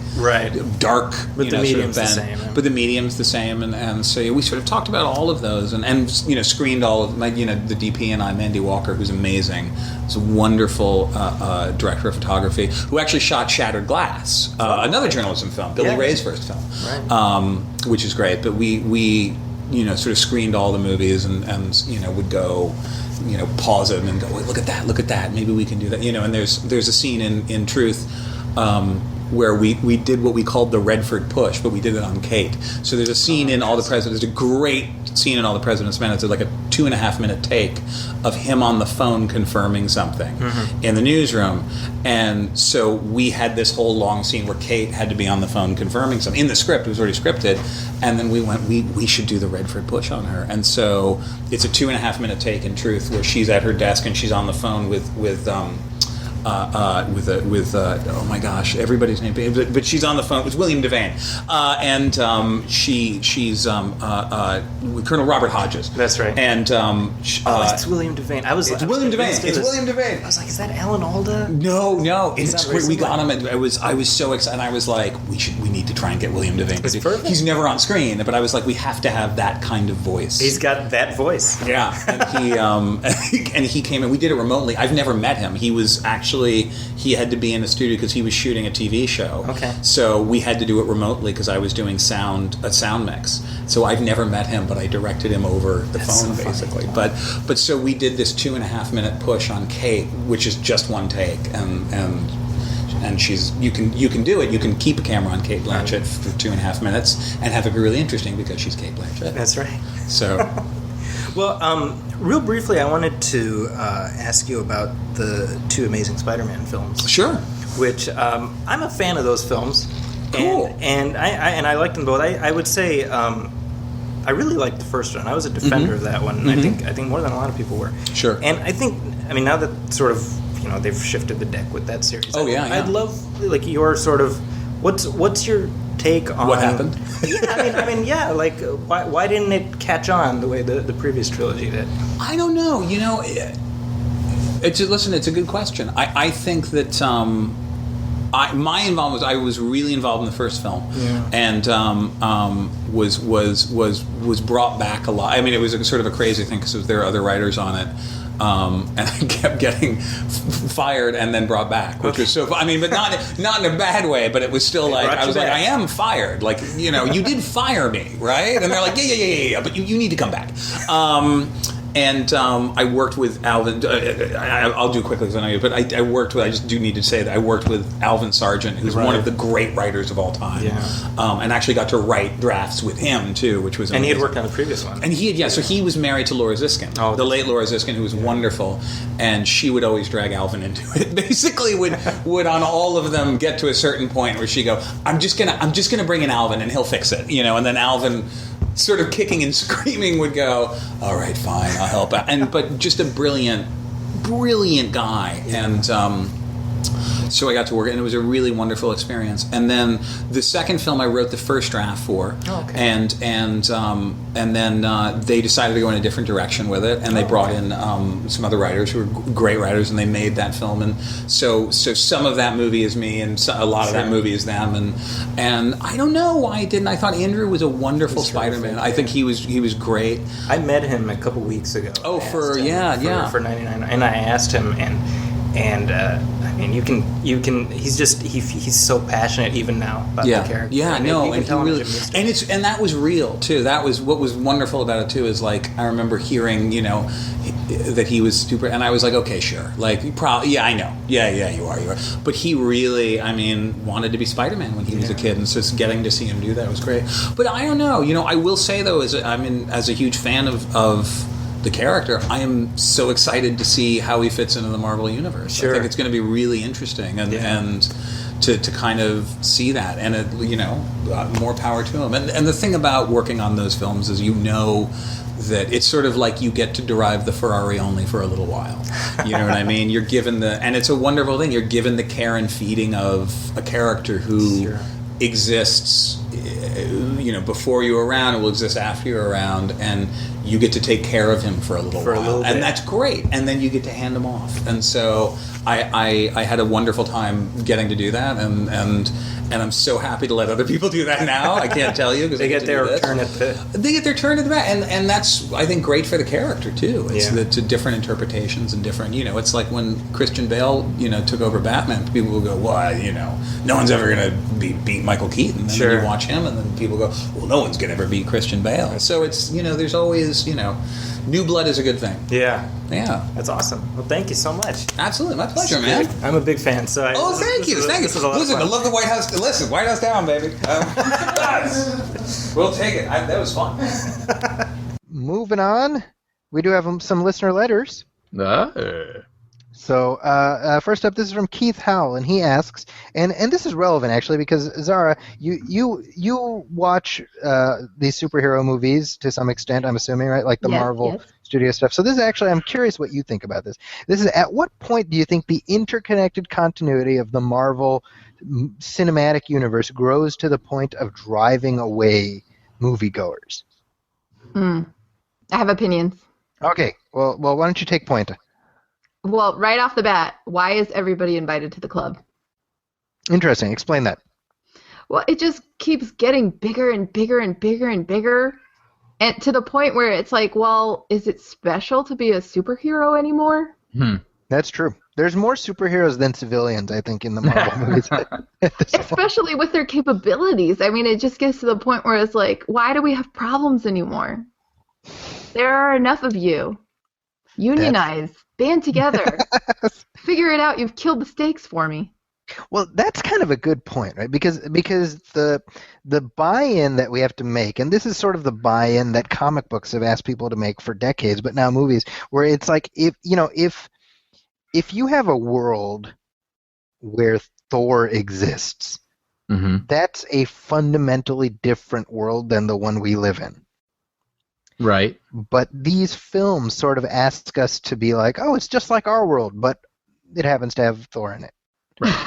dark, but the medium's the same. But the medium's the same, and so we sort of talked about all of those, and screened all of the DP and I, Mandy Walker, who's amazing. He's a wonderful director of photography who actually shot Shattered Glass, another journalism film, Billy Ray's first film. Which is great, but we sort of screened all the movies and would go, pause them and go, wait, look at that, maybe we can do that, and there's a scene in Truth where we did what we called the Redford push, but we did it on Kate. So there's a scene in All the Presidents, there's a great scene in All the President's Men. It's like a 2.5-minute take of him on the phone confirming something in the newsroom. And so we had this whole long scene where Kate had to be on the phone confirming something. In the script, it was already scripted. And then we went, we should do the Redford push on her. And so it's a 2.5-minute take in Truth where she's at her desk and she's on the phone with oh my gosh, everybody's name, but she's on the phone with William Devane, and she's with Colonel Robert Hodges. That's right. And it's William Devane. It's William Devane. I was like, is that Alan Alda? No. It's great. We got him. I was so excited. I was like, we need to try and get William Devane. It's perfect. He's never on screen, but I was like, we have to have that kind of voice. He's got that voice. Yeah, and he came in. We did it remotely. I've never met him. He was actually. He had to be in the studio because he was shooting a TV show. Okay. So we had to do it remotely because I was doing a sound mix. So I've never met him, but I directed him over the phone, so basically. But so we did this 2.5-minute push on Kate, which is just one take, and she's you can do it. You can keep a camera on Kate Blanchett for 2.5 minutes and have it be really interesting because she's Kate Blanchett. That's right. So. Well, real briefly, I wanted to ask you about the 2 Amazing Spider-Man films. Sure. Which I'm a fan of those films. Cool. And I liked them both. I would say I really liked the first one. I was a defender of that one, and I think more than a lot of people were. Sure. And I think, now that sort of they've shifted the deck with that series. I'd love your sort of what's your take on what happened? Why didn't it catch on the way the previous trilogy did? I don't know. It's a good question. I think that my involvement was I was really involved in the first film, and was brought back a lot. It was sort of a crazy thing because there were other writers on it. And I kept getting fired and then brought back, which was so. But not in a bad way. But it was still like I was like, I am fired. Like you did fire me, right? And they're like, yeah. But you need to come back. And I worked with Alvin. I'll do quickly because I know you. But I worked with. I just do need to say that I worked with Alvin Sargent, who's one of the great writers of all time. Yeah. And actually got to write drafts with him too, which was amazing. And he had worked on the previous one. And he had So he was married to Laura Ziskin, the late Laura Ziskin, who was wonderful, and she would always drag Alvin into it. Basically, would on all of them get to a certain point where she go, I'm just gonna bring in Alvin and he'll fix it, and then Alvin, sort of kicking and screaming, would go, all right, fine, I'll help out. But just a brilliant guy. And so I got to work, and it was a really wonderful experience. And then the second film I wrote the first draft for, and then they decided to go in a different direction with it, and they brought in some other writers who were great writers, and they made that film. And so some of that movie is me, and a lot of that movie is them. And I don't know why I didn't. I thought Andrew was a wonderful Spider-Man. I think he was great. I met him a couple weeks ago. For 99, and I asked him, and you can. He's so passionate even now about the character. Yeah, and that was real too. That was what was wonderful about it too. Is like I remember hearing, that he was super, and I was like, okay, sure, like I know, you are. But he really, wanted to be Spider-Man when he was a kid, and so getting to see him do that was great. But I don't know. I will say though, as a huge fan of the character, I am so excited to see how he fits into the Marvel universe. Sure. I think it's going to be really interesting, and to kind of see that, and more power to him. And the thing about working on those films is that it's sort of like you get to drive the Ferrari only for a little while. You know what I mean? You're given and it's a wonderful thing. You're given the care and feeding of a character who exists, before you're around. It will exist after you're around, and you get to take care of him for a little while, and that's great. And then you get to hand him off. And so I had a wonderful time getting to do that, and I'm so happy to let other people do that now. I can't tell you because they get their turn at the back, and that's, I think, great for the character too. It's the different interpretations and different. It's like when Christian Bale took over Batman. People will go, "Why? No one's ever going to beat Michael Keaton." And then you watch him, and then people go, "Well, no one's going to ever beat Christian Bale." So it's there's always new blood is a good thing. Yeah. That's awesome. Well, thank you so much. Absolutely, my pleasure, man. I'm a big fan. So thank you. This is a lot of fun. I love the White House. Listen, White House down, baby. We'll take it. That was fun. Moving on, we do have some listener letters. So first up, this is from Keith Howell, and he asks, and this is relevant actually because Zahra, you watch these superhero movies to some extent, I'm assuming, right? Like the Marvel Studio stuff. So this is actually, I'm curious what you think about this. This is, at what point do you think the interconnected continuity of the Marvel cinematic universe grows to the point of driving away moviegoers? I have opinions. Okay, well, why don't you take point? Well, right off the bat, why is everybody invited to the club? Interesting. Explain that. Well, it just keeps getting bigger and bigger and bigger and bigger, and to the point where it's like, well, is it special to be a superhero anymore? That's true. There's more superheroes than civilians, I think, in the Marvel movies. Especially with their capabilities. I mean, it just gets to the point where it's like, why do we have problems anymore? There are enough of you. Unionize. Band together. Figure it out. You've killed the stakes for me. Well, that's kind of a good point, right? Because the buy-in that we have to make, and this is sort of the buy-in that comic books have asked people to make for decades, but now movies, where it's like if you have a world where Thor exists, that's a fundamentally different world than the one we live in. Right. But these films sort of ask us to be like, oh, it's just like our world, but it happens to have Thor in it. Right.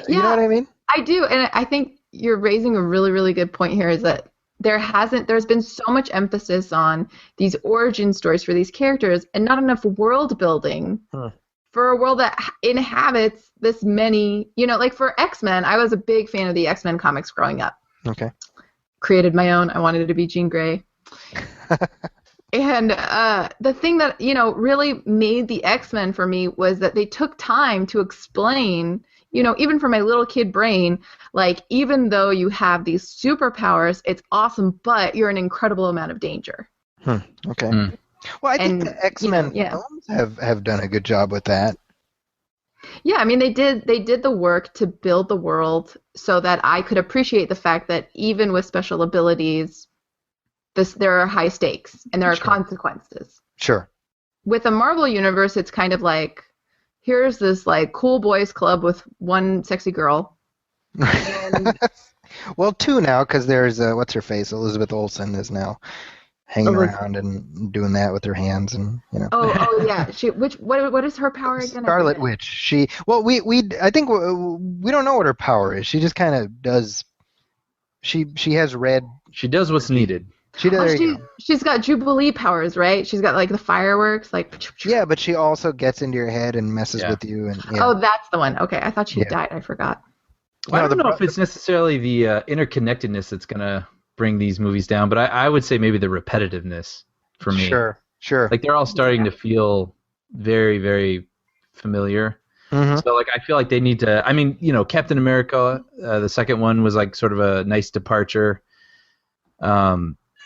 You know what I mean? I do, and I think you're raising a really, really good point here, is that there's been so much emphasis on these origin stories for these characters and not enough world building for a world that inhabits this many, like for X-Men, I was a big fan of the X-Men comics growing up. Okay. Created my own. I wanted it to be Jean Grey. And the thing that, really made the X-Men for me was that they took time to explain, even for my little kid brain, like, even though you have these superpowers, it's awesome, but you're an incredible amount of danger. Okay. Well, I think the X-Men films have done a good job with that. Yeah, I mean, they did the work to build the world so that I could appreciate the fact that even with special abilities, there are high stakes and there are consequences. Sure. With the Marvel universe, it's kind of like, here's this like cool boys club with one sexy girl. And well, two now, because there's what's her face, Elizabeth Olsen is now hanging around and doing that with her hands, and Oh yeah. What is her power again? Scarlet Witch. I think we don't know what her power is. She just kind of does. She has red. She does what's needed. She's got Jubilee powers, right? She's got like the fireworks, like. Yeah, but she also gets into your head and messes with you. And Oh, that's the one. Okay, I thought she died. I forgot. Well, I don't know if it's necessarily the interconnectedness that's gonna bring these movies down, but I would say maybe the repetitiveness for me. Sure. Like they're all starting to feel very, very familiar. So like I feel like they need to. I mean, Captain America, the second one was like sort of a nice departure.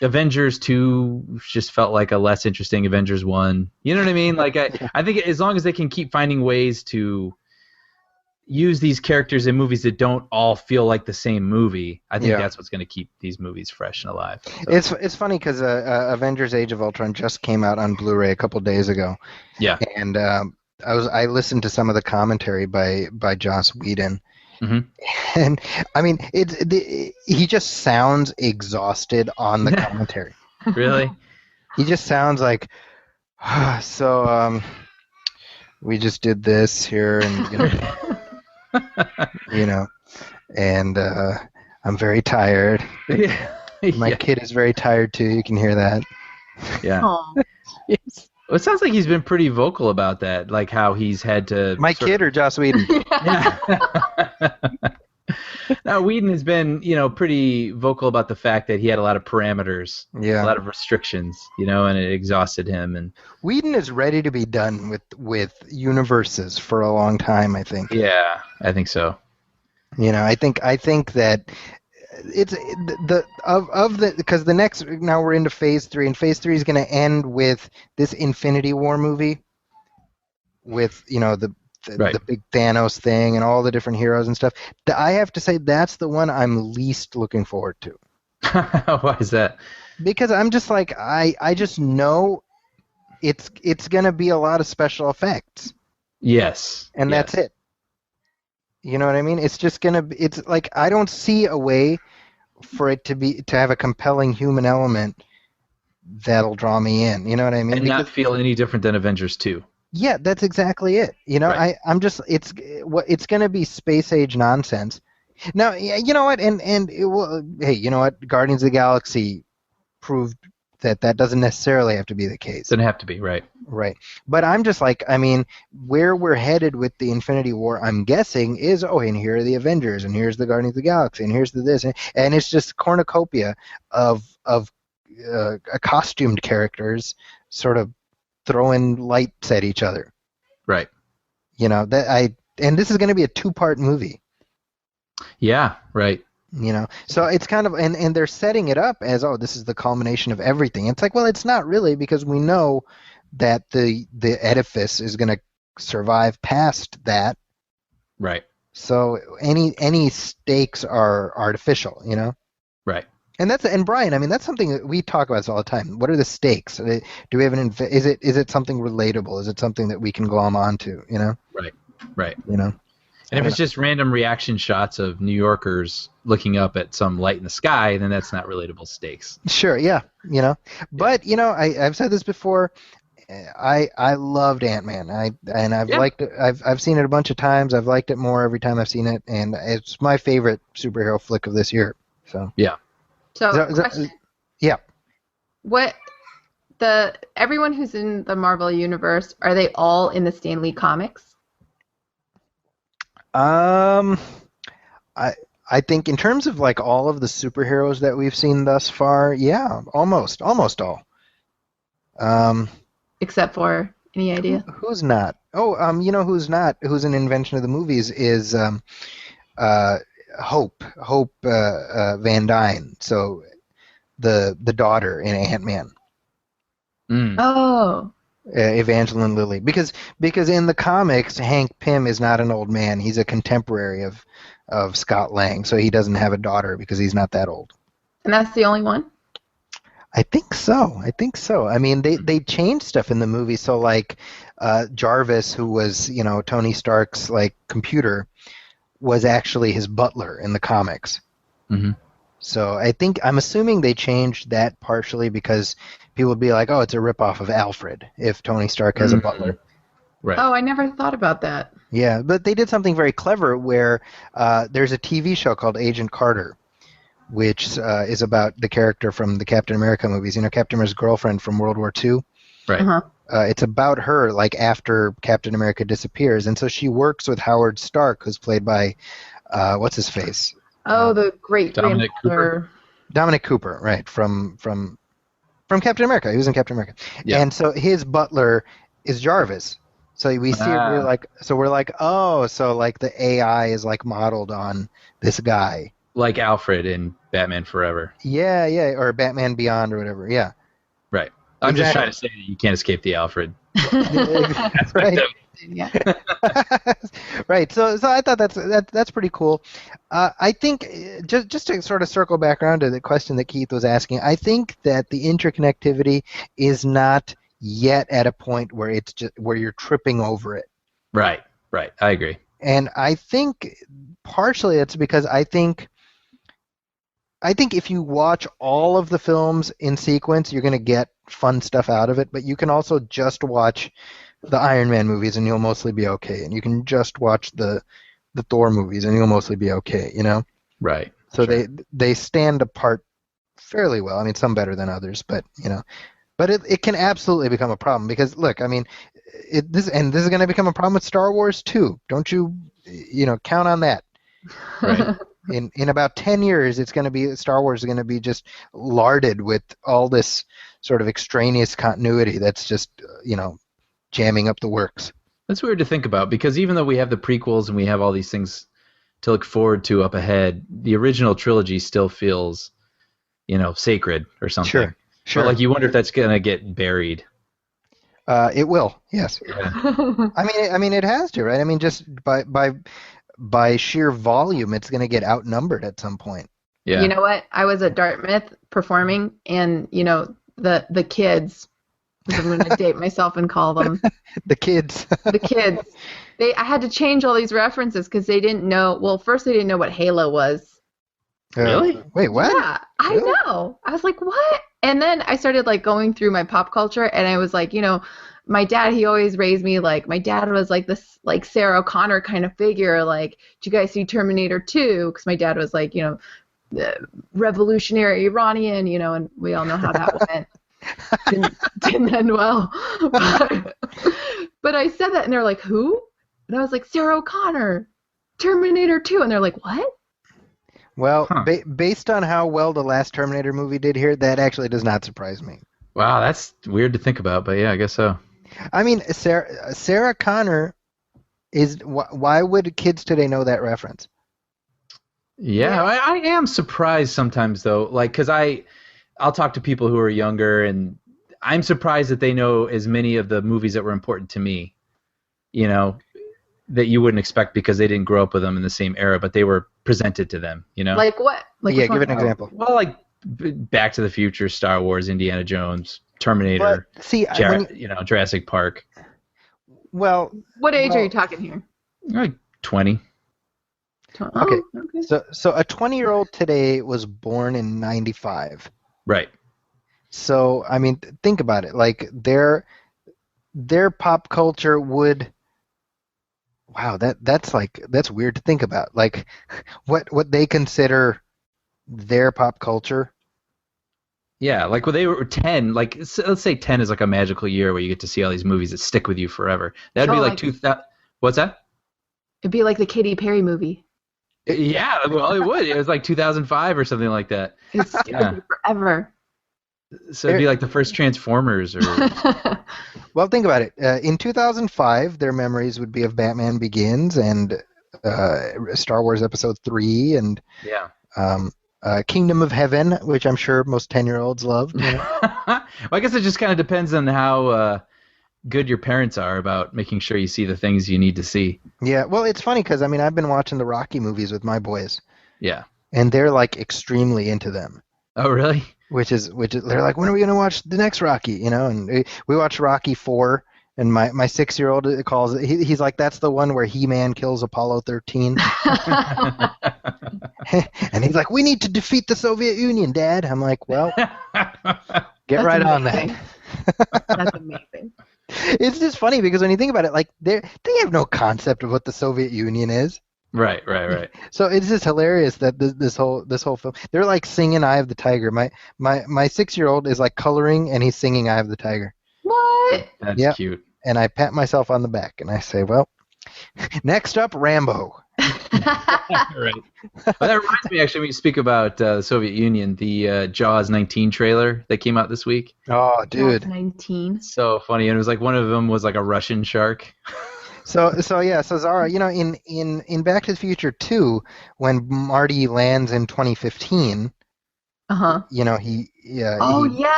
Avengers 2 just felt like a less interesting Avengers 1. You know what I mean? Like I think as long as they can keep finding ways to use these characters in movies that don't all feel like the same movie, I think that's what's going to keep these movies fresh and alive. So. It's funny because Avengers: Age of Ultron just came out on Blu-ray a couple days ago. Yeah. And I listened to some of the commentary by Joss Whedon. And I mean, he just sounds exhausted on the commentary. Really? He just sounds like, we just did this here, and and I'm very tired. My kid is very tired too. You can hear that. Yeah. Oh. Yes. Well, it sounds like he's been pretty vocal about that, like how he's had to. My kid or Joss Whedon? Yeah. Now, Whedon has been, pretty vocal about the fact that he had a lot of parameters, Yeah. a lot of restrictions, and it exhausted him. And Whedon is ready to be done with universes for a long time, I think. yeah, I think so. I think that it's because the next, now we're into phase 3, and phase 3 is going to end with this Infinity War movie with the big Thanos thing and all the different heroes and stuff. I have to say that's the one I'm least looking forward to. Why is that? Because I'm just like, I just know it's going to be a lot of special effects. Yes. And that's it. You know what I mean? It's just it's like, I don't see a way for it to have a compelling human element that'll draw me in. You know what I mean? And not feel any different than Avengers 2. Yeah, that's exactly it. Right. I'm just, it's going to be space age nonsense. Now, you know what? Hey, you know what? Guardians of the Galaxy proved that doesn't necessarily have to be the case. Doesn't have to be, right. Right. But I'm just like, where we're headed with the Infinity War, I'm guessing, is, and here are the Avengers, and here's the Guardians of the Galaxy, and here's the this, and it's just cornucopia of costumed characters sort of throwing lights at each other. Right. And this is going to be a 2-part movie. Yeah, right. So it's kind of, and they're setting it up as, this is the culmination of everything. It's like, well, it's not really, because we know that the edifice is going to survive past that. Right. So any stakes are artificial, Right. And Brian, that's something that we talk about this all the time. What are the stakes? Do we have is it something relatable? Is it something that we can glom onto, Right. Right. And if it's just random reaction shots of New Yorkers looking up at some light in the sky, then that's not relatable stakes. Sure, yeah, But I've said this before. I loved Ant-Man. I've liked it. I've seen it a bunch of times. I've liked it more every time I've seen it, and it's my favorite superhero flick of this year. So yeah. So question. Yeah. Everyone who's in the Marvel universe, are they all in the Stan Lee comics? I think in terms of like all of the superheroes that we've seen thus far, yeah, almost all. Except for, any idea? Who's not? Who's not? Who's an invention of the movies is Hope Van Dyne. So the daughter in Ant-Man. Mm. Oh. Evangeline Lilly, because in the comics, Hank Pym is not an old man. He's a contemporary of Scott Lang, so he doesn't have a daughter because he's not that old. And that's the only one? I think so. They changed stuff in the movie. So like Jarvis, who was Tony Stark's like computer, was actually his butler in the comics. Mm-hmm. So I'm assuming they changed that partially because people would be like, oh, it's a ripoff of Alfred if Tony Stark has a butler. Right. Oh, I never thought about that. Yeah, but they did something very clever where there's a TV show called Agent Carter, which is about the character from the Captain America movies. Captain America's girlfriend from World War II. Right. Uh-huh. It's about her, like, after Captain America disappears. And so she works with Howard Stark, who's played by, what's his face? Oh, the great Dominic Cooper. Dominic Cooper, right, from Captain America. He was in Captain America. Yeah. And so his butler is Jarvis. So we see we're like, oh, so like the AI is like modeled on this guy. Like Alfred in Batman Forever. Yeah, or Batman Beyond or whatever. Yeah. Right. I'm just Exactly. trying to say that you can't escape the Alfred. Right. Yeah. Right. So I thought that's pretty cool. I think just to sort of circle back around to the question that Keith was asking, I think that the interconnectivity is not yet at a point where it's just where you're tripping over it. Right. I agree. And I think partially it's because I think if you watch all of the films in sequence, you're going to get fun stuff out of it, but you can also just watch the Iron Man movies and you'll mostly be okay. And you can just watch the the Thor movies, and you'll mostly be okay, you know. Right. So Sure. they stand apart fairly well. I mean, some better than others, but you know, but it can absolutely become a problem because look, I mean, this is going to become a problem with Star Wars too. Don't you count on that? Right. In about 10 years, it's going to be Star Wars is going to be just larded with all this sort of extraneous continuity that's just jamming up the works. That's weird to think about because even though we have the prequels and we have all these things to look forward to up ahead, the original trilogy still feels, sacred or something. Sure. But like you wonder if that's gonna get buried. It will, yes. Yeah. I mean, it has to, right? I mean, just by sheer volume, it's going to get outnumbered at some point. Yeah. You know what? I was at Dartmouth performing, and the kids. I'm going to date myself and call them the kids. The kids. I had to change all these references because they didn't know. Well, first they didn't know what Halo was. Really? Wait, what? Yeah, I know. I was like, what? And then I started like going through my pop culture, and I was like, my dad, he always raised me like my dad was like this like Sarah O'Connor kind of figure. Like, did you guys see Terminator 2? Because my dad was like, revolutionary Iranian, and we all know how that went. Didn't end well. But I said that, and they're like, who? And I was like, Sarah O'Connor, Terminator 2. And they're like, what? Well, based on how well the last Terminator movie did here, that actually does not surprise me. Wow, that's weird to think about, but yeah, I guess so. I mean, Sarah Connor is. Why would kids today know that reference? Yeah, I am surprised sometimes though, like because I'll talk to people who are younger, and I'm surprised that they know as many of the movies that were important to me, that you wouldn't expect because they didn't grow up with them in the same era, but they were presented to them, Like what? Like yeah, give an example. Well, like Back to the Future, Star Wars, Indiana Jones, Terminator, but, see, Jurassic Park. Well, what age are you talking here? Like 20. Okay. So a 20-year-old today was born in 95. Right. So I mean, think about it. Like their pop culture would. Wow, that's weird to think about. Like, what they consider their pop culture. Yeah, like when they were 10, like let's say 10 is like a magical year where you get to see all these movies that stick with you forever. That'd be like 2000. What's that? It'd be like the Katy Perry movie. Yeah, well, it would. It was like 2005 or something like that. It's stick with you forever. So it'd be like the first Transformers, or. Well, think about it. In 2005, their memories would be of Batman Begins and Star Wars Episode 3 and Kingdom of Heaven, which I'm sure most 10-year-olds loved. Well, I guess it just kind of depends on how good your parents are about making sure you see the things you need to see. Yeah, well, it's funny because, I mean, I've been watching the Rocky movies with my boys. Yeah. And they're, like, extremely into them. Oh, really? Which is they're like, when are we going to watch the next Rocky? And we watched Rocky 4, and my 6-year-old calls it, he's like, that's the one where He-Man kills Apollo 13. And he's like, we need to defeat the Soviet Union, Dad. I'm like, well, get right on that. That's amazing. It's just funny because when you think about it, like they have no concept of what the Soviet Union is. Right. So it's just hilarious that this whole film, they're like singing "Eye of the Tiger." My 6-year-old is like coloring and he's singing "Eye of the Tiger." What? That's cute. And I pat myself on the back and I say, well, next up, Rambo. Right. Well, that reminds me, actually, when you speak about the Soviet Union, the Jaws 19 trailer that came out this week. Oh, dude. 19. So funny. And it was like one of them was like a Russian shark. So Zahra, in Back to the Future 2, when Marty lands in 2015, yeah,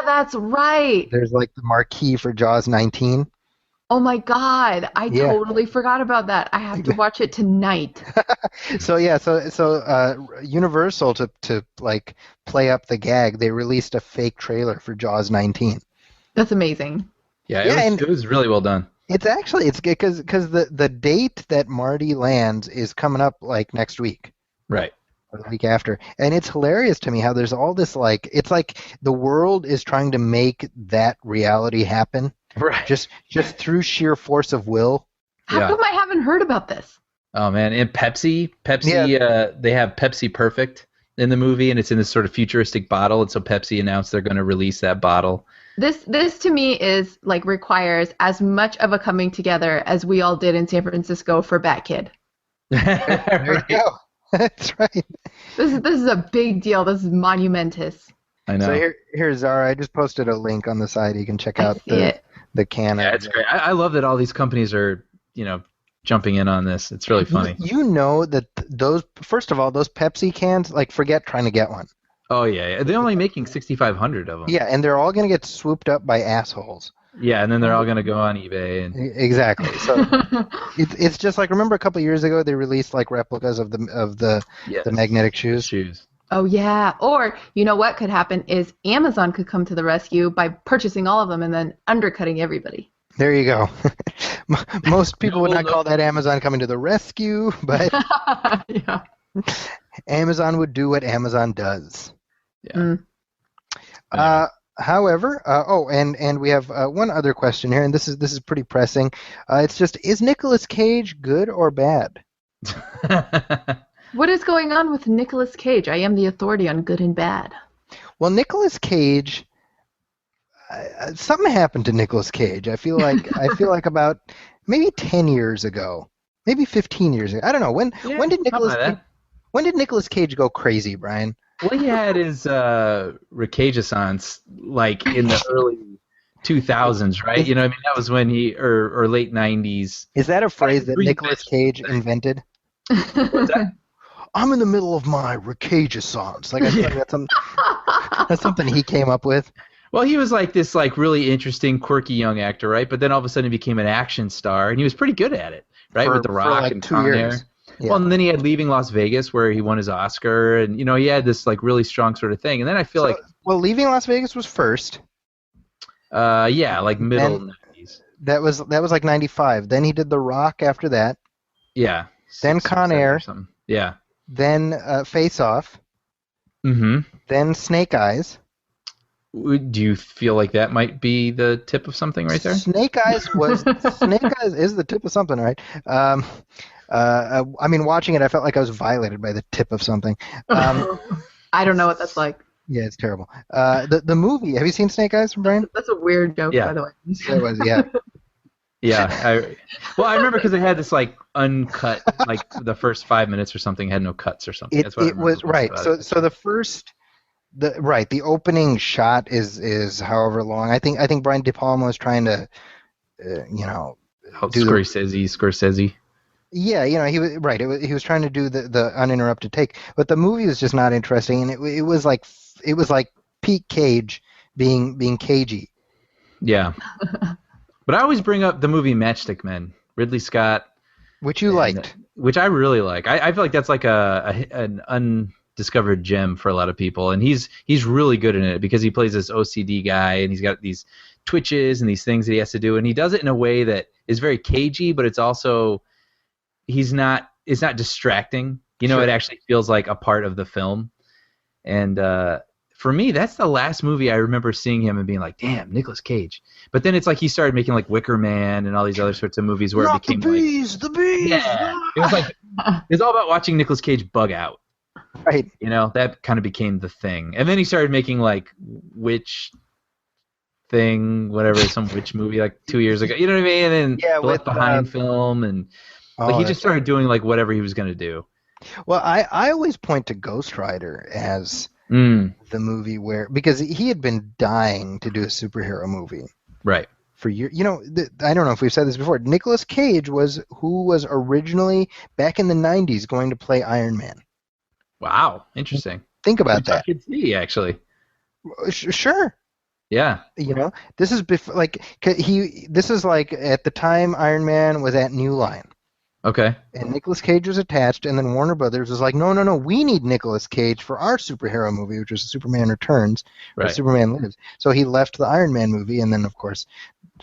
that's right. There's like the marquee for Jaws 19. Oh my God, I totally forgot about that. I have to watch it tonight. So Universal to like play up the gag, they released a fake trailer for Jaws 19. That's amazing. Yeah, it was really well done. It's because the date that Marty lands is coming up like next week. Right. Or the week after. And it's hilarious to me how there's all this like, it's like the world is trying to make that reality happen. Right. Just through sheer force of will. How come I haven't heard about this? Oh man, and Pepsi, Yeah. they have Pepsi Perfect in the movie, and it's in this sort of futuristic bottle, and so Pepsi announced they're going to release that bottle. This to me is like requires as much of a coming together as we all did in San Francisco for Bat Kid. There you go. That's right. This is a big deal. This is monumentous. I know. So here's Zahra. I just posted a link on the side. You can check out the can. Yeah, it's great. I love that all these companies are, jumping in on this. It's really funny. You know that first of all, those Pepsi cans, like, forget trying to get one. Oh yeah, they're only making 6,500 of them. Yeah, and they're all going to get swooped up by assholes. Yeah, and then they're all going to go on eBay. And Exactly. So it's just like, remember a couple of years ago they released like replicas of the magnetic shoes. Oh yeah. Or you know what could happen is Amazon could come to the rescue by purchasing all of them and then undercutting everybody. There you go. Most people would not call that Amazon coming to the rescue, but Yeah. Amazon would do what Amazon does. Yeah. However, and we have one other question here, and this is pretty pressing. It's just, is Nicolas Cage good or bad? What is going on with Nicolas Cage? I am the authority on good and bad. Well, Nicolas Cage, something happened to Nicolas Cage. I feel like about maybe 10 years ago, maybe 15 years ago. I don't know. When did Nicolas Cage go crazy, Brian? Well, he had his recageissance like in the early 2000s, right? You know, I mean, that was when or late 90s. Is that a phrase that Nicolas Cage invented? What's that? I'm in the middle of my recageissance. Like, I feel like that's something he came up with. Well, he was like this like really interesting, quirky young actor, right? But then all of a sudden he became an action star, and he was pretty good at it, right? With The Rock like and 2 Con years. Air. Yeah. Well, and then he had Leaving Las Vegas, where he won his Oscar, and he had this like really strong sort of thing. And then I feel Leaving Las Vegas was first. like middle 90s. That was like 95. Then he did The Rock after that. Yeah. Then Con Air. Or something. Yeah. Then Face Off. Mm-hmm. Then Snake Eyes. Do you feel like that might be the tip of something right there? Snake Eyes is the tip of something, right? I mean, watching it, I felt like I was violated by the tip of something. I don't know what that's like. Yeah, it's terrible. The movie, have you seen Snake Eyes from Brian? That's a weird joke, Yeah. by the way. It was, yeah. Yeah. I remember because they had this like uncut, like the first 5 minutes or something had no cuts or something. That's what I It was remember right. about So the opening shot is however long. I think Brian De Palma was trying to, Scorsese. Yeah, he was right. He was trying to do the uninterrupted take, but the movie was just not interesting, and it was like peak Cage being cagey. Yeah. But I always bring up the movie Matchstick Men, Ridley Scott, Which you liked. which I really like. I feel like that's like an undiscovered gem for a lot of people, and he's really good in it because he plays this OCD guy, and he's got these twitches and these things that he has to do, and he does it in a way that is very cagey, but it's also it's not distracting. Sure. It actually feels like a part of the film, and for me, that's the last movie I remember seeing him and being like, "Damn, Nicolas Cage." But then it's like he started making like Wicker Man and all these other sorts of movies where Not it became the bees. yeah, it was like it's all about watching Nicolas Cage bug out. Right. That kind of became the thing, and then he started making like witch thing, whatever, some witch movie like 2 years ago. You know what I mean? And then Yeah, the Left with, Behind film, and like he just started doing like whatever he was gonna do. Well, I always point to Ghost Rider as the movie because he had been dying to do a superhero movie. Right. For years. I don't know if we've said this before. Nicolas Cage was originally back in the 90s going to play Iron Man. Wow, interesting. Think about that. I could see actually. Sure. Yeah. This is before, this is like at the time Iron Man was at New Line. Okay. And Nicolas Cage was attached, and then Warner Brothers was like, no, we need Nicolas Cage for our superhero movie, which was Superman Returns, or Right. Superman Lives. So he left the Iron Man movie, and then, of course,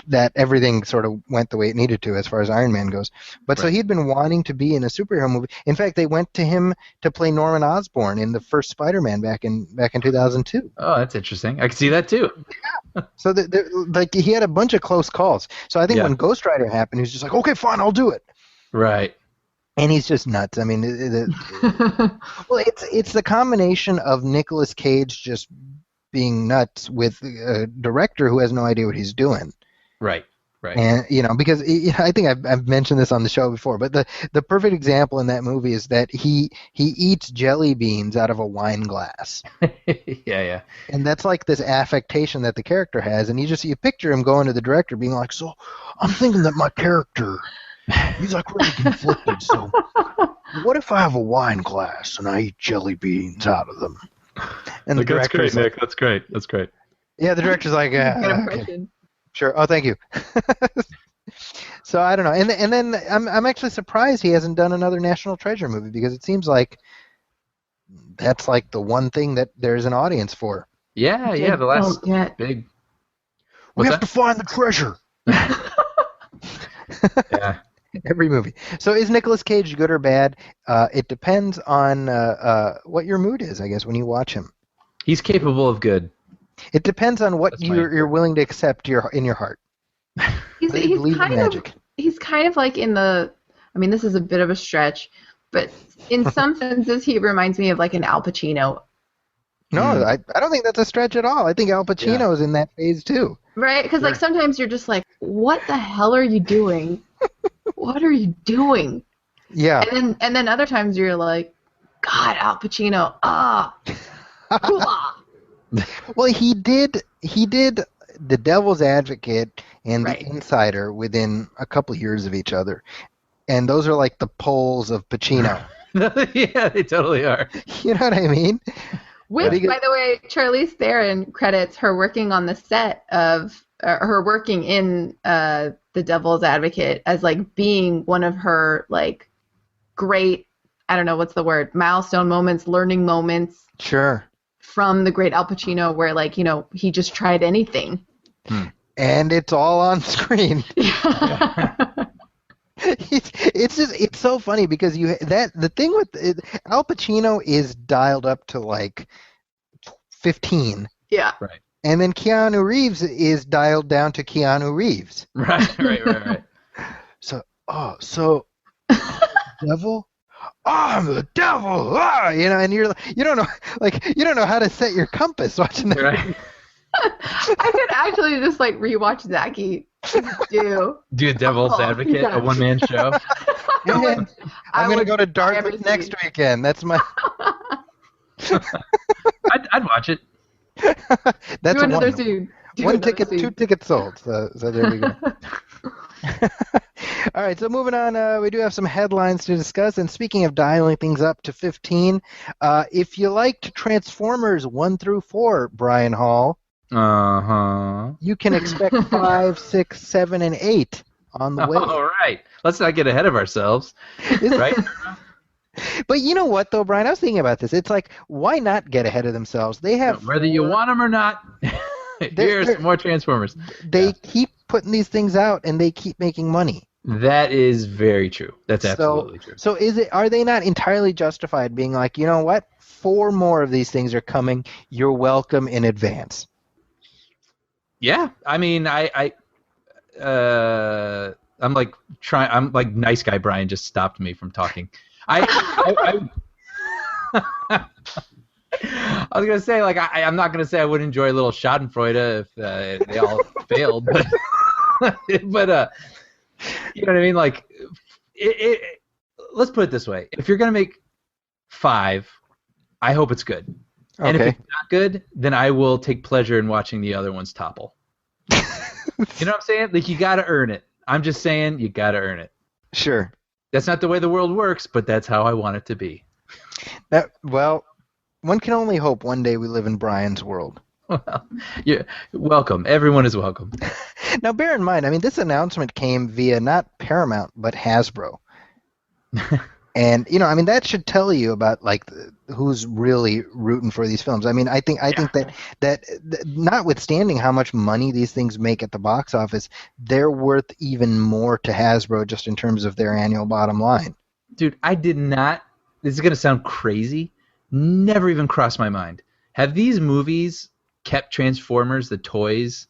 that everything sort of went the way it needed to as far as Iron Man goes. But so he'd been wanting to be in a superhero movie. In fact, they went to him to play Norman Osborn in the first Spider-Man back in 2002. Oh, that's interesting. I can see that too. So he had a bunch of close calls. So I think Yeah. when Ghost Rider happened, he was just like, okay, fine, I'll do it. Right. And he's just nuts. I mean, well, it's the combination of Nicolas Cage just being nuts with a director who has no idea what he's doing. Right. And because I think I've mentioned this on the show before, but the perfect example in that movie is that he eats jelly beans out of a wine glass. Yeah. And that's like this affectation that the character has, and you picture him going to the director being like, "So, I'm thinking that my character, he's like really conflicted. So, what if I have a wine glass and I eat jelly beans out of them?" And Like, that's great, Nick. That's great. Yeah, the director's like, okay. Sure. Oh, thank you. So I don't know, and then I'm actually surprised he hasn't done another National Treasure movie, because it seems like that's like the one thing that there's an audience for. Yeah. The last big. We have to find the treasure. Yeah. Every movie. So is Nicolas Cage good or bad? It depends on what your mood is, I guess, when you watch him. He's capable of good. It depends on what you're willing to accept in your heart. He's kind of like in the. I mean, this is a bit of a stretch, but in some senses, he reminds me of like an Al Pacino. No, I don't think that's a stretch at all. I think Al Pacino is in that phase too. Right? Because like sometimes you're just like, what the hell are you doing? What are you doing? Yeah. And then other times you're like, God, Al Pacino, Well, he did The Devil's Advocate and The Insider within a couple years of each other, and those are like the poles of Pacino. Yeah, they totally are. You know what I mean? Which, by the way, Charlize Theron credits her working on the set of her working in The Devil's Advocate as like being one of her like great, I don't know what's the word, milestone moments, learning moments. Sure. From the great Al Pacino, where like he just tried anything. And it's all on screen. It's so funny because the thing with Al Pacino is dialed up to like 15. Yeah. Right. And then Keanu Reeves is dialed down to Keanu Reeves. Right. So devil? I'm the devil. And you don't know how to set your compass watching that. Right. I could actually just like rewatch Zachy do a Devil's Advocate, a one-man show. I'm going to go to Dartmouth next weekend. That's my. I'd watch it. That's do another scene. One ticket, 2 tickets sold. So there we go. All right, so moving on, we do have some headlines to discuss. And speaking of dialing things up to 15, if you liked Transformers 1 through 4, Brian Hall, you can expect 5, 6, 7, and 8 on the way. All right, let's not get ahead of ourselves, right? But you know what, though, Brian? I was thinking about this. It's like, why not get ahead of themselves? They have whether you want them or not. Here's some more Transformers. They keep putting these things out, and they keep making money. That is very true. That's absolutely true. So are they not entirely justified being like, you know what? 4 more of these things are coming. You're welcome in advance. Yeah, I mean, I'm like nice guy Brian just stopped me from talking. I was gonna say, like, I'm not gonna say I would enjoy a little Schadenfreude if they all failed, but you know what I mean? Like, let's put it this way: if you're gonna make 5, I hope it's good. Okay. And if it's not good, then I will take pleasure in watching the other ones topple. You know what I'm saying? Like, you gotta earn it. I'm just saying, you gotta earn it. Sure. That's not the way the world works, but that's how I want it to be. Well, one can only hope one day we live in Brian's world. Well, yeah, welcome. Everyone is welcome. Now, bear in mind, I mean, this announcement came via not Paramount, but Hasbro. And, I mean, that should tell you about, like, who's really rooting for these films. I mean, I think that notwithstanding how much money these things make at the box office, they're worth even more to Hasbro just in terms of their annual bottom line. Dude, I did not, this is going to sound crazy, never even crossed my mind. Have these movies kept Transformers, the toys,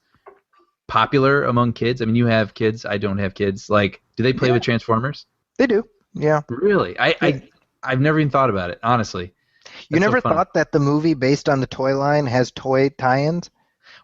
popular among kids? I mean, you have kids, I don't have kids. Like, do they play with Transformers? They do. Yeah. Really? I've never even thought about it, honestly. You That's so never funny. thought that the movie based on the toy line has toy tie-ins?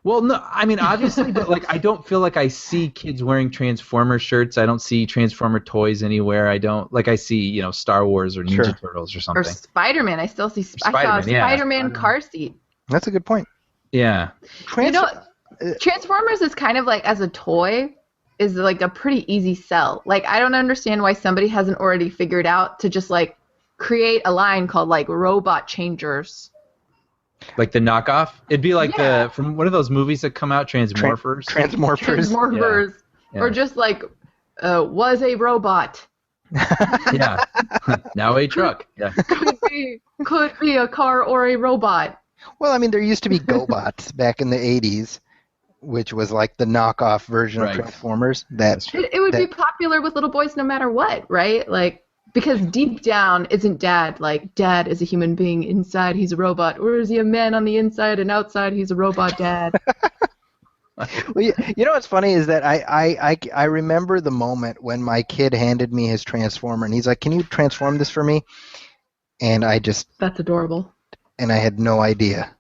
Well, no, I mean, obviously, but like, I don't feel like I see kids wearing Transformer shirts. I don't see Transformer toys anywhere. I don't, like, I see, Star Wars or Ninja Turtles or Or something. Spider-Man. I still see. I saw a Spider-Man, yeah. Spider-Man car seat. That's a good point. Yeah. Transformers is kind of like, as a toy, is like a pretty easy sell. Like, I don't understand why somebody hasn't already figured out to just like create a line called like Robot Changers. Like the knockoff? It'd be like from one of those movies that come out, Transmorphers. Transmorphers. Yeah. Or just like, was a robot. Yeah. Now a truck. Yeah. Could be a car or a robot. Well, I mean, there used to be GoBots back in the 80s, which was like the knockoff version of Transformers. It would be popular with little boys no matter what, right? Like, because deep down, isn't Dad like, Dad is a human being, inside he's a robot, or is he a man on the inside and outside he's a robot dad? Well, you know what's funny is that I remember the moment when my kid handed me his Transformer, and he's like, "Can you transform this for me?" And That's adorable. And I had no idea.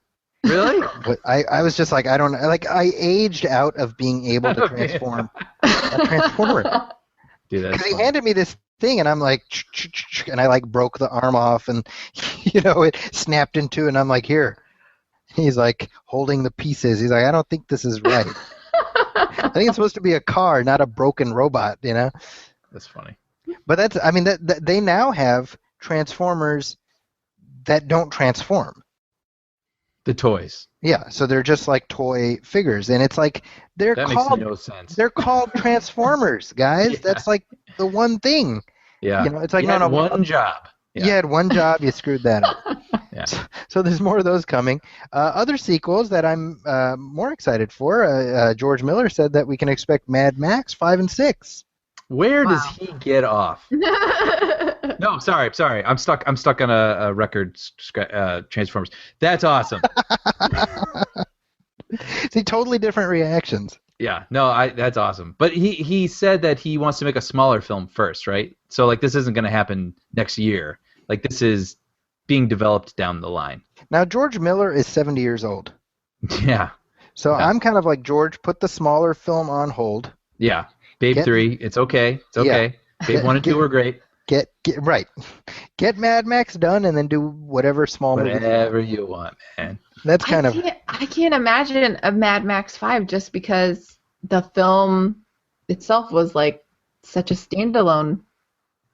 Really? But I was just like, I don't know. Like, I aged out of being able to transform a Transformer. Dude, that's Because he funny. handed me this thing, and I'm like, and I like broke the arm off, and it snapped in two, and I'm like, here. He's like holding the pieces. He's like, I don't think this is right. I think it's supposed to be a car, not a broken robot. That's funny. But that they now have Transformers that don't transform. The toys. Yeah, so they're just like toy figures, and it's like That makes no sense. they're called Transformers, guys. Yeah. That's like the one thing. Yeah. It's like you had one job. You had one job, you screwed that up. Yeah. So there's more of those coming. Other sequels that I'm more excited for. George Miller said that we can expect Mad Max 5 and 6. Where does he get off? No, sorry. I'm stuck on a record. Transformers. That's awesome. See, totally different reactions. Yeah, no, that's awesome. But he said that he wants to make a smaller film first, right? So like this isn't going to happen next year. Like this is being developed down the line. Now George Miller is 70 years old. Yeah. So I'm kind of like, George, put the smaller film on hold. Yeah. Babe 3, it's okay. It's okay. Babe 1 and 2 were great. Get right. Get Mad Max done, and then do whatever small movie. Whatever you want, man. That's kind of. I can't imagine a Mad Max 5 just because the film itself was like such a standalone.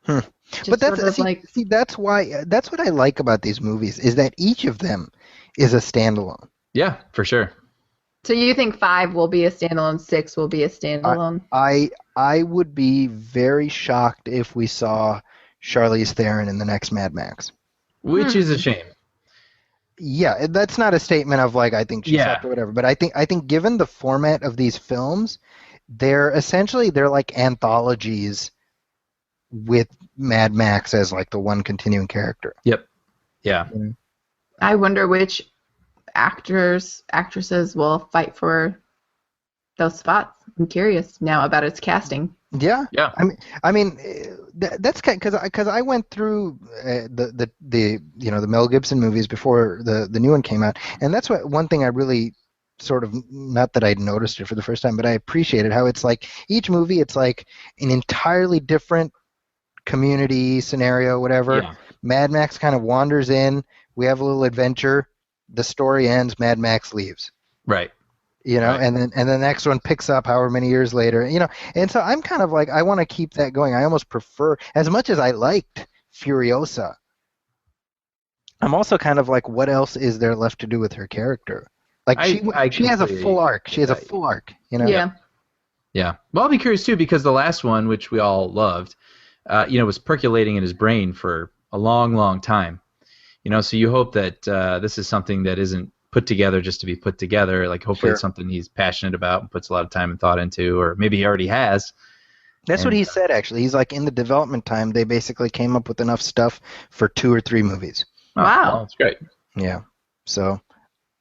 But that's why that's what I like about these movies, is that each of them is a standalone. Yeah, for sure. So you think 5 will be a standalone, 6 will be a standalone? I would be very shocked if we saw Charlize Theron in the next Mad Max. Which is a shame. Yeah, that's not a statement of like I think she sucked or whatever, but I think given the format of these films, they're like anthologies with Mad Max as like the one continuing character. Yep. Yeah. I wonder which actresses will fight for those spots. I'm curious now about its casting. Yeah. Yeah. I mean, that's because I went through the Mel Gibson movies before the new one came out, and that's one thing I really sort of, not that I'd noticed it for the first time, but I appreciated how it's like each movie, it's like an entirely different community scenario, whatever. Yeah. Mad Max kind of wanders in. We have a little adventure. The story ends. Mad Max leaves. Right. Right. And then the next one picks up however many years later. And so I'm kind of like, I want to keep that going. I almost prefer, as much as I liked Furiosa, I'm also kind of like, what else is there left to do with her character? Like she has a full arc. She has a full arc. Yeah. Yeah. Well, I'll be curious too, because the last one, which we all loved, was percolating in his brain for a long, long time. So you hope that this is something that isn't put together just to be put together. Like hopefully it's something he's passionate about and puts a lot of time and thought into, or maybe he already has. That's what he said, actually. He's like, in the development time, they basically came up with enough stuff for 2 or 3 movies. Oh, wow. Well, that's great. Yeah. So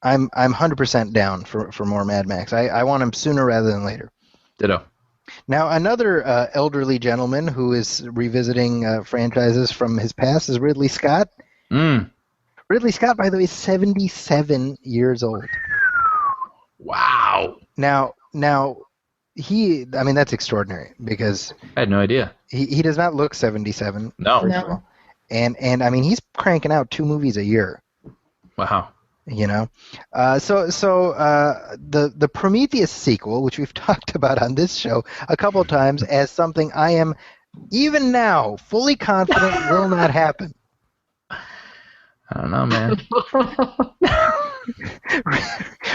I'm 100% down for more Mad Max. I want him sooner rather than later. Ditto. Now, another elderly gentleman who is revisiting franchises from his past is Ridley Scott. Ridley Scott, by the way, is 77 years old. Wow. Now, that's extraordinary because I had no idea. he does not look 77. No. First of all. And he's cranking out 2 movies a year. Wow. The Prometheus sequel, which we've talked about on this show a couple of times as something I am even now fully confident will not happen. I don't know, man.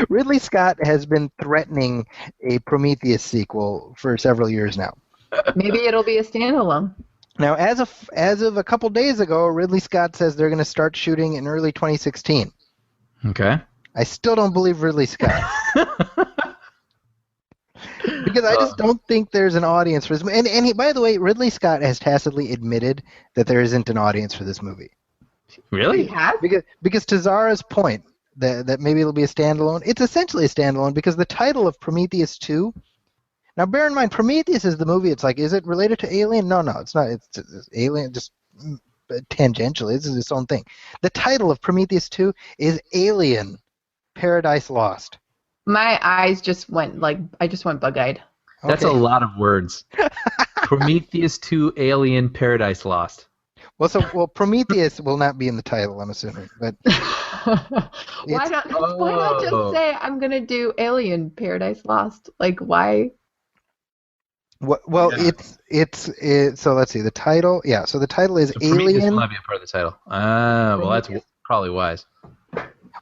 Ridley Scott has been threatening a Prometheus sequel for several years now. Maybe it'll be a standalone. Now, as of a couple days ago, Ridley Scott says they're going to start shooting in early 2016. Okay. I still don't believe Ridley Scott. Because I just don't think there's an audience for this. And by the way, Ridley Scott has tacitly admitted that there isn't an audience for this movie. Really? He has? Because to Zahra's point, that maybe it'll be a standalone, it's essentially a standalone because the title of Prometheus 2. Now, bear in mind, Prometheus is the movie. It's like, is it related to Alien? No, it's not. It's Alien, just tangentially. This is its own thing. The title of Prometheus 2 is Alien, Paradise Lost. My eyes just went, I just went bug-eyed. That's a lot of words. Prometheus 2, Alien, Paradise Lost. Well, Prometheus will not be in the title, I'm assuming. But why not just say I'm gonna do Alien Paradise Lost? Why? Well, yeah. It's so let's see the title. Yeah, so the title is Alien. Prometheus will not be a part of the title. Well, that's probably wise.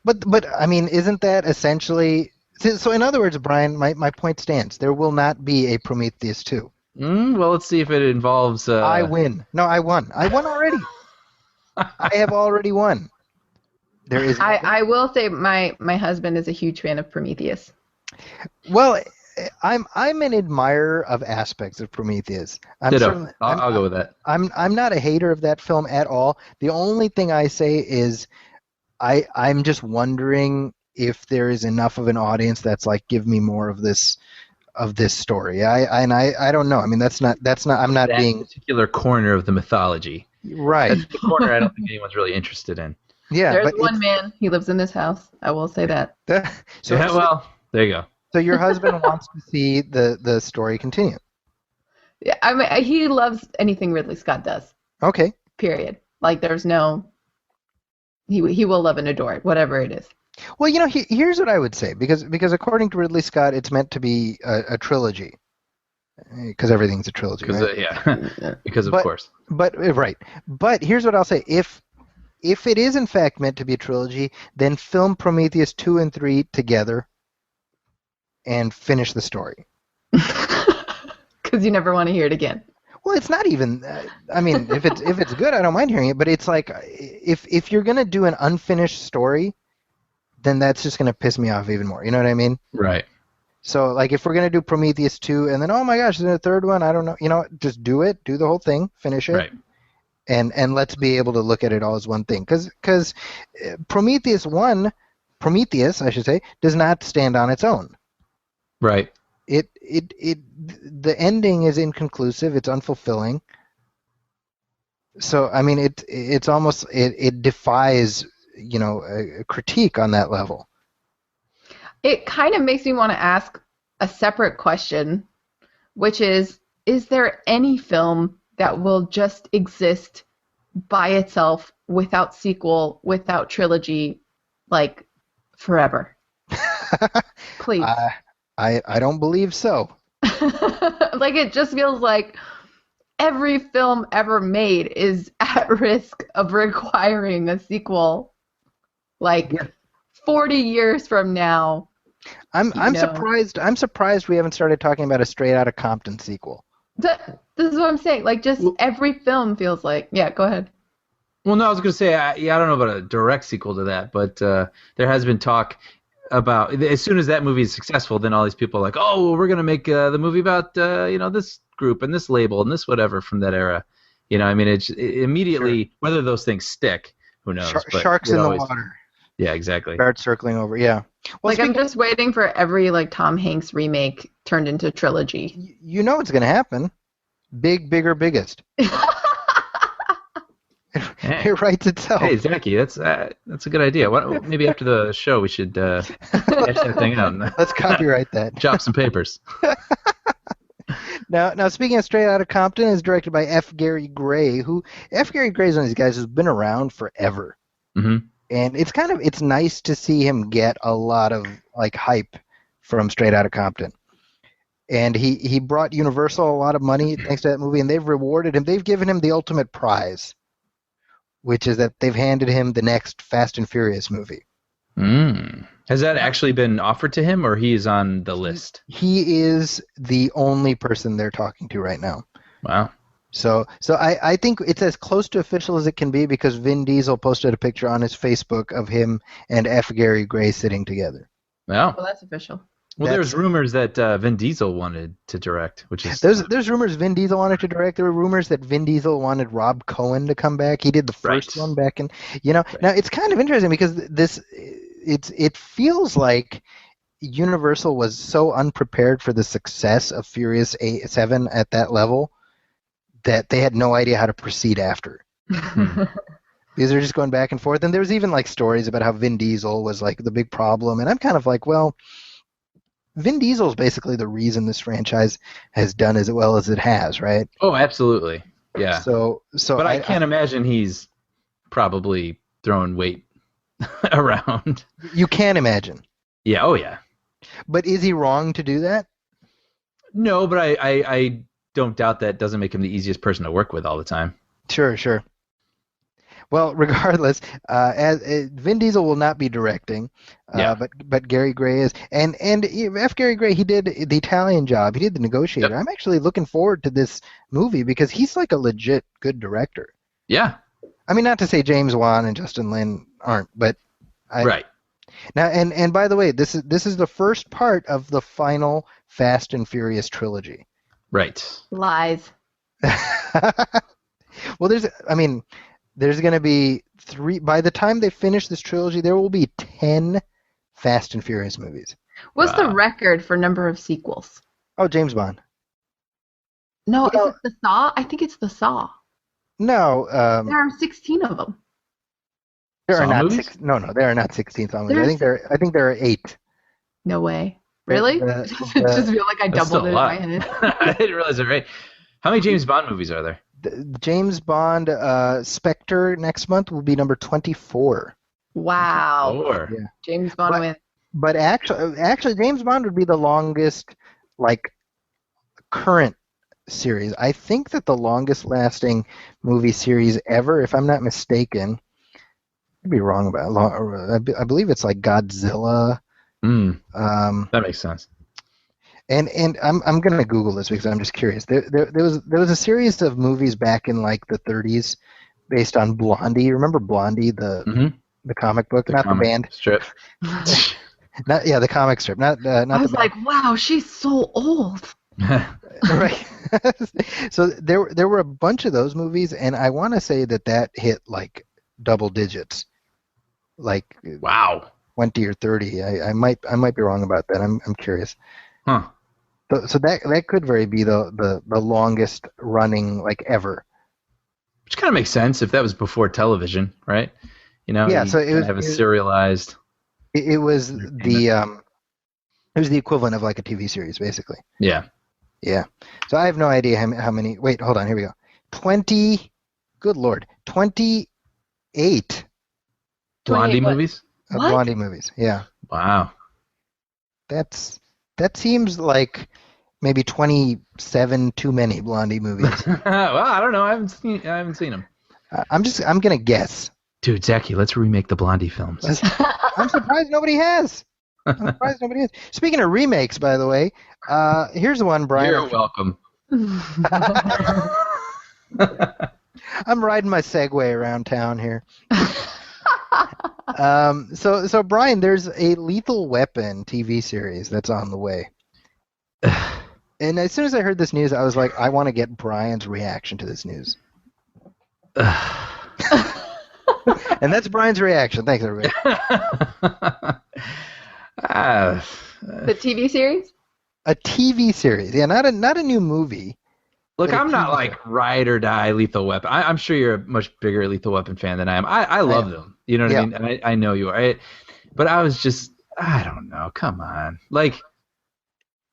But I mean, isn't that essentially? So in other words, Brian, my point stands. There will not be a Prometheus 2. Well, let's see if it involves... I win. No, I won. I won already. I have already won. There is. I will say my husband is a huge fan of Prometheus. Well, I'm an admirer of aspects of Prometheus. I'll go with that. I'm not a hater of that film at all. The only thing I say is I'm just wondering if there is enough of an audience that's like, give me more of this story. I don't know. I mean, that's not. I'm not being particular corner of the mythology. Right. That's the corner I don't think anyone's really interested in. Yeah. There's one man. He lives in this house. I will say that. Well, there you go. So your husband wants to see the story continue. Yeah, I mean, he loves anything Ridley Scott does. Okay. Period. There's no. He will love and adore it, whatever it is. Well, here's what I would say, because according to Ridley Scott, it's meant to be a trilogy, because everything's a trilogy, right? Because of course. But right. But here's what I'll say: if it is in fact meant to be a trilogy, then film Prometheus 2 and 3 together, and finish the story. Because you never want to hear it again. Well, it's not even. I mean, if it's good, I don't mind hearing it. But it's like if you're gonna do an unfinished story, then that's just going to piss me off even more. You know what I mean? Right. So, if we're going to do Prometheus 2, and then, oh my gosh, there's a third one, I don't know. Just do it. Do the whole thing. Finish it. Right. And let's be able to look at it all as one thing. Because Prometheus 1, I should say, does not stand on its own. Right. The ending is inconclusive. It's unfulfilling. So, I mean, it's almost, it defies... a critique on that level. It kind of makes me want to ask a separate question, which is there any film that will just exist by itself without sequel, without trilogy, forever? Please. I don't believe so. It just feels like every film ever made is at risk of requiring a sequel. 40 years from now. I'm surprised. I'm surprised we haven't started talking about a Straight Outta Compton sequel. This is what I'm saying. Every film feels like. Yeah, go ahead. Well, no, I was going to say, I don't know about a direct sequel to that, but there has been talk about, as soon as that movie is successful, then all these people are like, oh, well, we're going to make the movie about this group and this label and this whatever from that era. I mean, it immediately, whether those things stick, who knows? Sharks in the water. Yeah, exactly. Start circling over, yeah. Well, Like, I'm just waiting for every like Tom Hanks remake turned into trilogy. you know what's going to happen. Big, bigger, biggest. Hey. It writes itself. Hey, Zachy, that's a good idea. Maybe after the show we should hash that thing out and Let's copyright that. drop some papers. Now, speaking of Straight Outta Compton, is directed by F. Gary Gray. F. Gary Gray is one of these guys who's been around forever, Mm-hmm. and it's nice to see him get a lot of like hype from Straight Outta Compton. And he brought Universal a lot of money thanks to that movie, and they've rewarded him. They've given him the ultimate prize, which is that they've handed him the next Fast and Furious movie. Has that actually been offered to him, or he's on the list? He is the only person they're talking to right now. Wow. So I think it's as close to official as it can be because Vin Diesel posted a picture on his Facebook of him and F. Gary Gray sitting together. Wow. Well, that's official. Well, there's rumors that Vin Diesel wanted to direct, which is There's rumors Vin Diesel wanted to direct. There were rumors that Vin Diesel wanted Rob Cohen to come back. He did the first one back in, Now it's kind of interesting because it feels like Universal was so unprepared for the success of Furious 7 at that level that they had no idea how to proceed after. Because they're just going back and forth. And there was even like stories about how Vin Diesel was like the big problem. And I'm kind of like, well, Vin Diesel is basically the reason this franchise has done as well as it has, right? Oh, absolutely. Yeah. But I can't imagine he's probably throwing weight around. You can imagine. Yeah. Oh, yeah. But is he wrong to do that? No, but I don't doubt that doesn't make him the easiest person to work with all the time. Sure. Well, regardless, Vin Diesel will not be directing, but Gary Gray is, and F. Gary Gray, he did the Italian Job, he did The Negotiator. Yep. I'm actually looking forward to this movie because he's like a legit good director. Yeah. I mean, not to say James Wan and Justin Lin aren't, but right. Now, and by the way, this is the first part of the final Fast and Furious trilogy. Right. Lies. Well, there's going to be 3. By the time they finish this trilogy, there will be 10 Fast and Furious movies. What's the record for number of sequels? Oh, James Bond. No, is it the Saw? I think it's the Saw. No. There are 16 of them. There Saw are not movies? No, there are not 16 Saw movies. I think there are 8. No way. Really? Just feel like I doubled it in my head. I didn't realize it. Right. How many James Bond movies are there? James Bond Spectre next month will be number 24. Wow. Yeah. James Bond wins. But actually, James Bond would be the longest, like, current series. I think that the longest lasting movie series ever, if I'm not mistaken, I'd be wrong about it. I believe it's like Godzilla. That makes sense. And I'm gonna Google this because I'm just curious. There was a series of movies back in like the 30s based on Blondie. Remember Blondie, the comic book, not the band strip. The comic strip, not I was the like, wow, she's so old. Right. So there were a bunch of those movies, and I want to say that hit like double digits, like wow, 20 or 30. I might be wrong about that. I'm curious. Huh. So that could very be the longest running like ever. Which kind of makes sense if that was before television, right? Yeah. So it was serialized. It was the equivalent of like a TV series, basically. Yeah. Yeah. So I have no idea how many. Wait, hold on. Here we go. 20. Good Lord. 28. Blondie movies. Blondie movies. Yeah. Wow. That seems like maybe 27 too many Blondie movies. Well, I don't know. I haven't seen them. I'm gonna guess. Dude, Zachy, let's remake the Blondie films. I'm surprised nobody has. Speaking of remakes, by the way, here's one, Brian. You're welcome. I'm riding my Segway around town here. So Brian, there's a Lethal Weapon TV series that's on the way. And as soon as I heard this news, I was like, I want to get Brian's reaction to this news. And that's Brian's reaction. Thanks, everybody. The TV series? A TV series, yeah, not a new movie. Look, But a I'm not TV like ride or die Lethal Weapon. I'm sure you're a much bigger Lethal Weapon fan than I am. I love them. You know what I mean? And I know you are. But I was just, I don't know. Come on. Like,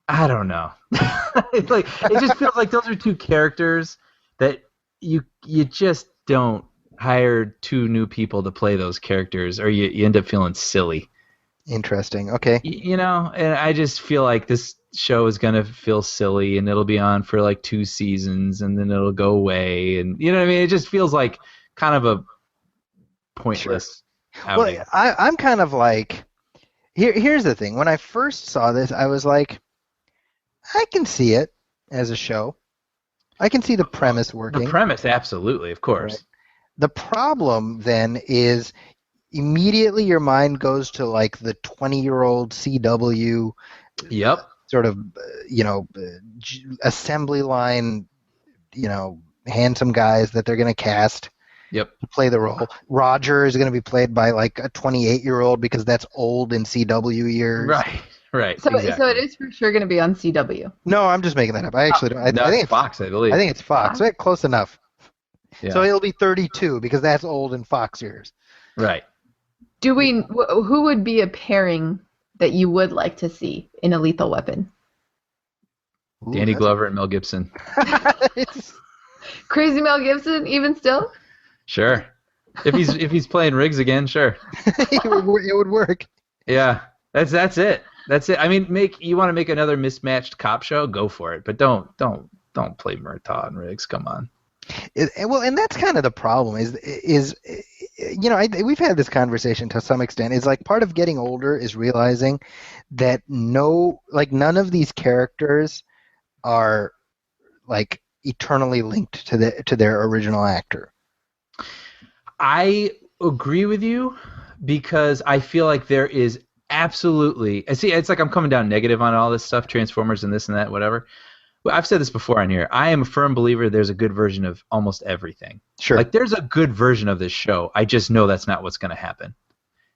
I don't know. Like, it just feels like those are two characters that you just don't hire two new people to play those characters, or you end up feeling silly. Interesting. Okay. You know, and I just feel like this show is gonna feel silly, and it'll be on for like 2 seasons, and then it'll go away, and you know what I mean. It just feels like kind of a pointless outing. Well, I'm kind of like, here's the thing. When I first saw this, I was like, I can see it as a show. I can see the premise working. The premise, absolutely, of course. Right. The problem then is immediately your mind goes to like the 20-year-old CW. Yep. Sort of, assembly line, handsome guys that they're going to cast. Yep. To play the role. Roger is going to be played by like a 28-year-old because that's old in CW years. Right. So, exactly. so it is for sure going to be on CW. No, I'm just making that up. I actually don't. I think it's Fox, I believe. I think it's Fox. Right, close enough. Yeah. So he'll be 32 because that's old in Fox years. Right. Who would be a pairing that you would like to see in a Lethal Weapon? Ooh, Danny Glover and Mel Gibson. Crazy Mel Gibson, even still? Sure. If he's playing Riggs again, sure. it would work. Yeah. That's it. That's it. I mean, you want to make another mismatched cop show? Go for it. But don't play Murtaugh and Riggs. Come on. And that's kind of the problem. We've had this conversation to some extent. Is like part of getting older is realizing that none of these characters are like eternally linked to their original actor. I agree with you because I feel like there is absolutely. See, it's like I'm coming down negative on all this stuff, Transformers and this and that, whatever. Well, I've said this before on here. I am a firm believer there's a good version of almost everything. Sure. Like there's a good version of this show. I just know that's not what's going to happen.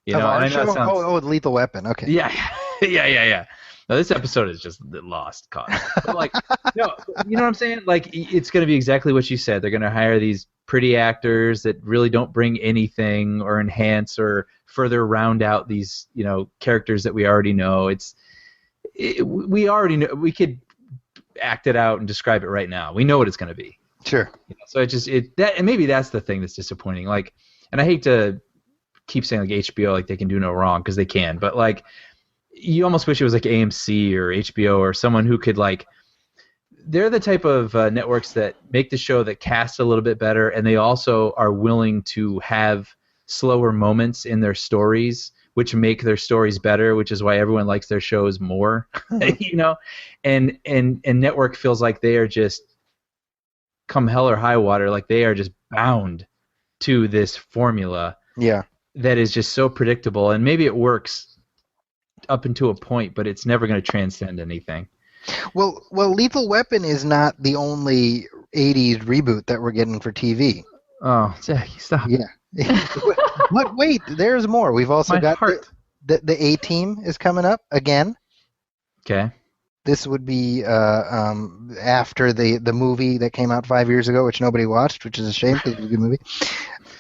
You know, and I know it sounds... Lethal Weapon. Okay. Yeah. No, this episode is just lost cause. But like, no, you know what I'm saying? Like, it's going to be exactly what you said. They're going to hire these pretty actors that really don't bring anything or enhance or further round out these, characters that we already know. We already know. We could act it out and describe it right now. We know what it's going to be. Sure. So and maybe that's the thing that's disappointing. Like, and I hate to keep saying like HBO, like they can do no wrong because they can, but like you almost wish it was like AMC or HBO or someone who could like. They're the type of networks that make the show that cast a little bit better, and they also are willing to have slower moments in their stories, which make their stories better, which is why everyone likes their shows more, and network feels like they are just come hell or high water, like they are just bound to this formula that is just so predictable, and maybe it works up until a point, but it's never going to transcend anything. Well, Lethal Weapon is not the only 80s reboot that we're getting for TV. Oh, Zach, stop. Yeah. But wait, there's more. We've also got the A-Team is coming up again. Okay. This would be after the movie that came out 5 years ago, which nobody watched, which is a shame because it was a good movie.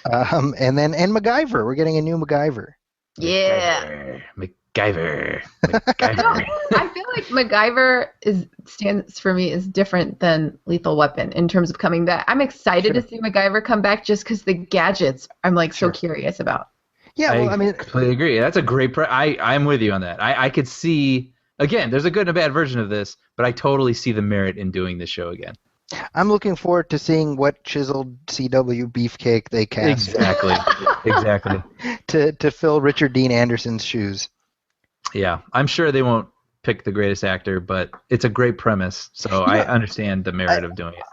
And MacGyver. We're getting a new MacGyver. Yeah. MacGyver. I feel like MacGyver stands for me is different than Lethal Weapon in terms of coming back. I'm excited to see MacGyver come back just because the gadgets I'm like so curious about. Yeah, well, I mean, completely agree. That's a great. I'm with you on that. I could see again. There's a good and a bad version of this, but I totally see the merit in doing this show again. I'm looking forward to seeing what chiseled CW beefcake they cast. Exactly. to fill Richard Dean Anderson's shoes. Yeah, I'm sure they won't pick the greatest actor, but it's a great premise, so I understand the merit of doing it.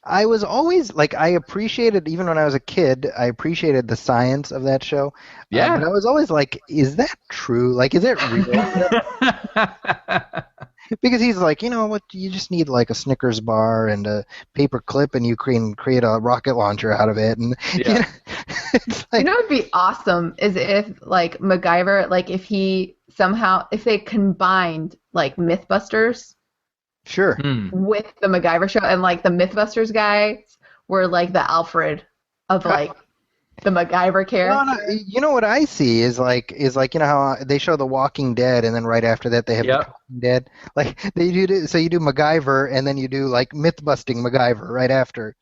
I was always like, I appreciated, even when I was a kid, I appreciated the science of that show. Yeah. But I was always like, is that true? Like, is it real? Because he's like, you know what, you just need like a Snickers bar and a paper clip and you can create a rocket launcher out of it. And yeah. It's like, what would be awesome is if like MacGyver, like if he somehow if they combined like MythBusters Sure. with the MacGyver show, and like the MythBusters guys were like the Alfred of like the MacGyver character. No, you know what I see is like you know how they show The Walking Dead, and then right after that they have The Talking Dead. Like they do, so you do MacGyver, and then you do like myth-busting MacGyver right after.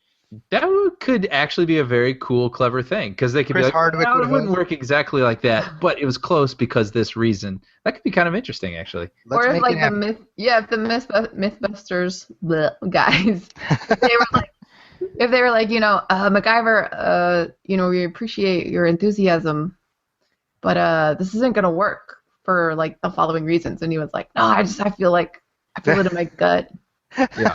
That could actually be a very cool, clever thing, because they could Chris be like, Hardwick no, would it wouldn't host. work exactly like that, but it was close because this reason. That could be kind of interesting, actually. Let's or if make like it the happen. if the MythBusters guys, if they were like, you know, MacGyver, you know, we appreciate your enthusiasm, but this isn't gonna work for like the following reasons. And he was like, no, I feel it in my gut. Yeah.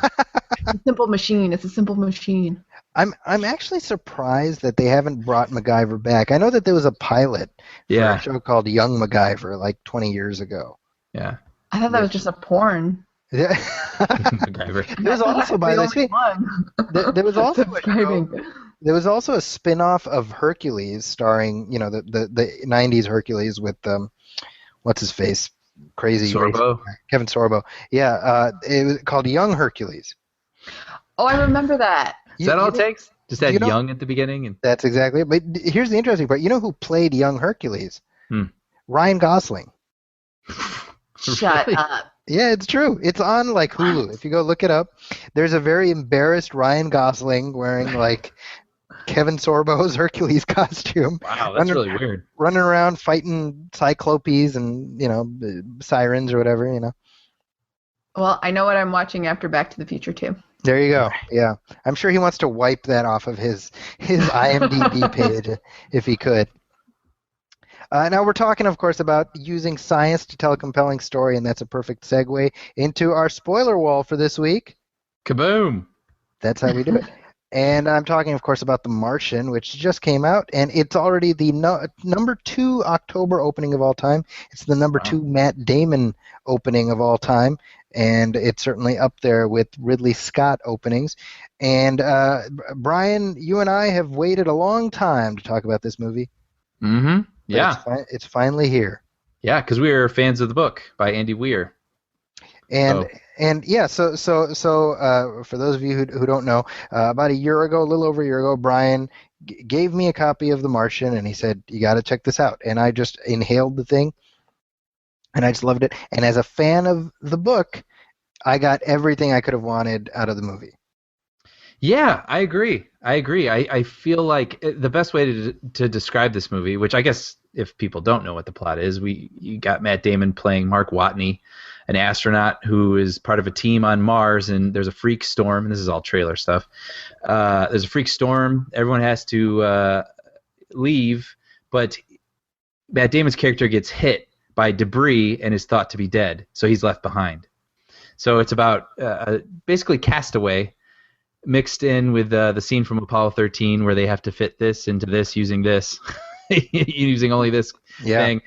It's a simple machine. It's a simple machine. I'm actually surprised that they haven't brought MacGyver back. I know that there was a pilot for a show called Young MacGyver like 20 years ago. Yeah. I thought that was just a porn. Yeah. MacGyver. There was also, by the way, there was also there was also a spin-off of Hercules starring, you know, the 90s Hercules with what's his face, crazy Sorbo. Kevin Sorbo. Yeah, it was called Young Hercules. Oh, I remember that. Is that all it takes? Just add you know- young at the beginning? And That's exactly it. But here's the interesting part. You know who played young Hercules? Ryan Gosling. Shut up. Yeah, it's true. It's on like Hulu. If you go look it up, there's a very embarrassed Ryan Gosling wearing like Kevin Sorbo's Hercules costume. Wow, that's really weird. Running around fighting cyclopes and, you know, sirens or whatever, you know. Well, I know what I'm watching after Back to the Future too. There you go. Yeah. I'm sure he wants to wipe that off of his IMDb page if he could. Now we're talking, of course, about using science to tell a compelling story, and that's a perfect segue into our spoiler wall for this week. Kaboom! That's how we do it. And I'm talking, of course, about The Martian, which just came out, and it's already the number 2 October opening of all time. It's the number 2 Matt Damon opening of all time, and it's certainly up there with Ridley Scott openings. And Brian, you and I have waited a long time to talk about this movie. Mm-hmm. Yeah. It's finally here. Yeah, because we are fans of the book by Andy Weir. And yeah, so for those of you who don't know, about a little over a year ago, Brian gave me a copy of The Martian, and he said, you got to check this out. And I just inhaled the thing, and I just loved it. And as a fan of the book, I got everything I could have wanted out of the movie. Yeah, I agree. I feel like the best way to describe this movie, which I guess if people don't know what the plot is, you got Matt Damon playing Mark Watney, an astronaut who is part of a team on Mars, and there's a freak storm, and this is all trailer stuff. There's a freak storm. Everyone has to leave, but Matt Damon's character gets hit by debris and is thought to be dead, so he's left behind. So it's about basically Castaway, mixed in with the scene from Apollo 13 where they have to fit this into this using this, using only this thing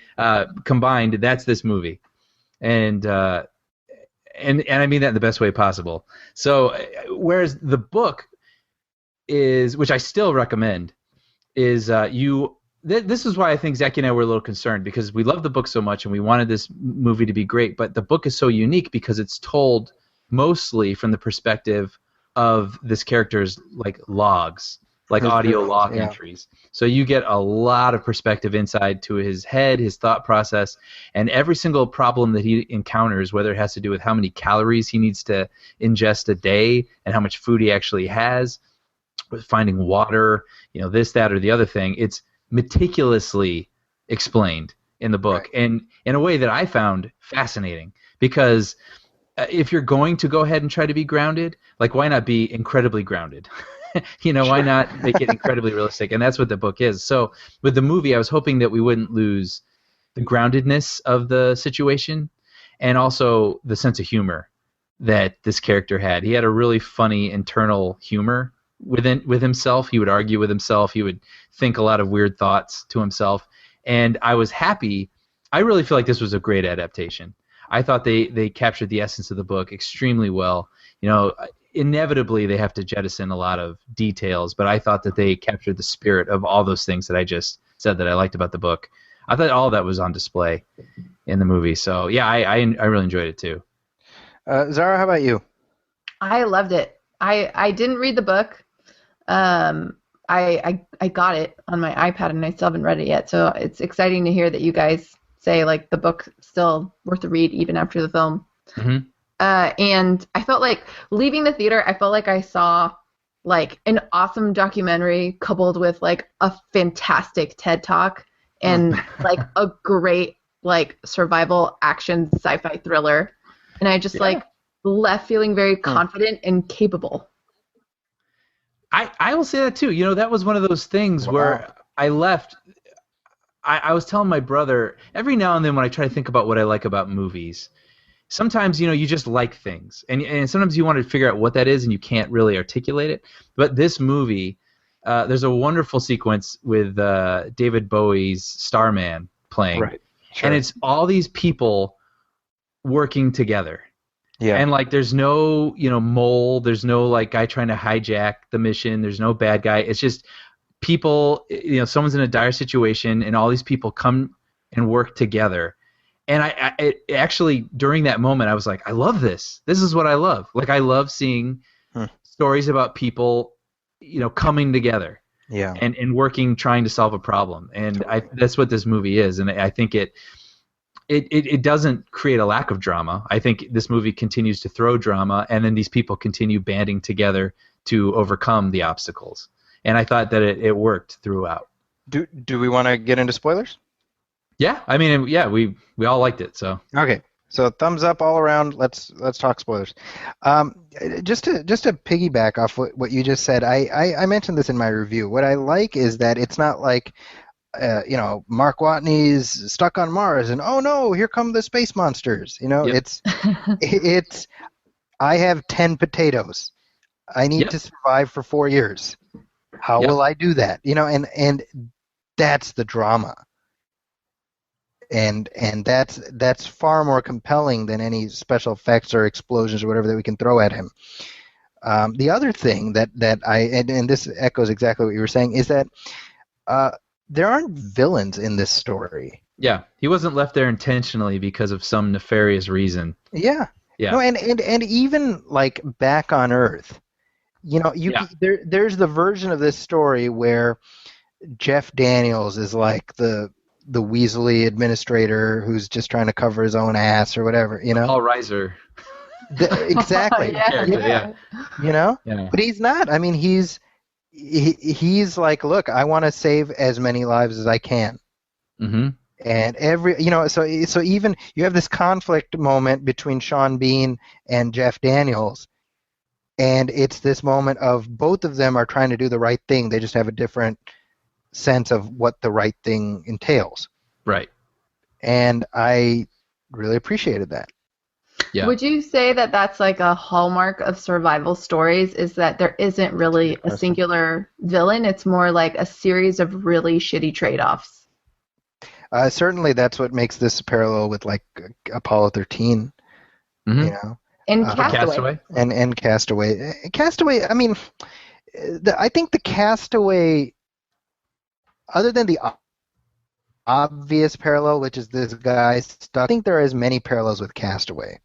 combined. That's this movie, and I mean that in the best way possible. So whereas the book is, which I still recommend, is this is why I think Zach and I were a little concerned, because we love the book so much and we wanted this movie to be great, but the book is so unique because it's told mostly from the perspective of this character's like logs, like audio log entries. So you get a lot of perspective inside to his head, his thought process, and every single problem that he encounters, whether it has to do with how many calories he needs to ingest a day and how much food he actually has, with finding water, this, that, or the other thing. It's meticulously explained in the book, and in a way that I found fascinating, because if you're going to go ahead and try to be grounded, like, why not be incredibly grounded? Why not make it incredibly realistic? And that's what the book is. So with the movie, I was hoping that we wouldn't lose the groundedness of the situation and also the sense of humor that this character had. He had a really funny internal humor with himself. He would argue with himself. He would think a lot of weird thoughts to himself. And I was happy. I really feel like this was a great adaptation. I thought they captured the essence of the book extremely well. Inevitably they have to jettison a lot of details, but I thought that they captured the spirit of all those things that I just said that I liked about the book. I thought all that was on display in the movie. So yeah, I really enjoyed it too. Zahra, how about you? I loved it. I didn't read the book. I got it on my iPad and I still haven't read it yet. So it's exciting to hear that you guys say like the book's still worth a read even after the film. Mm-hmm. And I felt like leaving the theater, I felt like I saw like an awesome documentary coupled with like a fantastic TED Talk and like a great like survival action sci-fi thriller. And I just like left feeling very confident and capable. I will say that too. You know, that was one of those things where I left. I was telling my brother, every now and then when I try to think about what I like about movies, sometimes, you know, you just like things. And sometimes you want to figure out what that is and you can't really articulate it. But this movie, there's a wonderful sequence with David Bowie's Starman playing. Right. Sure. And it's all these people working together. Yeah. And like there's no, you know, mole, there's no like guy trying to hijack the mission, there's no bad guy. It's just people, you know, someone's in a dire situation and all these people come and work together. And I actually during that moment I was like, I love this. This is what I love. Like I love seeing stories about people, you know, coming together. Yeah. And working, trying to solve a problem. And that's what this movie is. And I think it doesn't create a lack of drama. I think this movie continues to throw drama, and then these people continue banding together to overcome the obstacles. And I thought that it worked throughout. Do we want to get into spoilers? Yeah, I mean, yeah, we all liked it. So okay, so thumbs up all around. Let's talk spoilers. Just to piggyback off what you just said, I mentioned this in my review. What I like is that it's not like you know, Mark Watney's stuck on Mars and oh no, here come the space monsters. You know, it's I have 10 potatoes. I need to survive for 4 years. How will I do that? You know, and that's the drama. And that's far more compelling than any special effects or explosions or whatever that we can throw at him. The other thing that and this echoes exactly what you were saying is that there aren't villains in this story. Yeah, he wasn't left there intentionally because of some nefarious reason. Yeah. Yeah. No, and even like back on Earth, you know, there's the version of this story where Jeff Daniels is like the Weasley administrator who's just trying to cover his own ass or whatever, you know. Paul Reiser. Exactly. Yeah. You know? Yeah. But he's not. I mean, he's like, look, I want to save as many lives as I can. Mm-hmm. And so even you have this conflict moment between Sean Bean and Jeff Daniels, and it's this moment of both of them are trying to do the right thing. They just have a different sense of what the right thing entails. Right. And I really appreciated that. Yeah. Would you say that that's like a hallmark of survival stories, is that there isn't really a singular villain? It's more like a series of really shitty trade-offs. Certainly that's what makes this a parallel with like Apollo 13, Mm-hmm. you know. And Castaway. And Castaway. Castaway, I mean, I think the Castaway, other than the obvious parallel, which is this guy stuck, I think there are as many parallels with Castaway.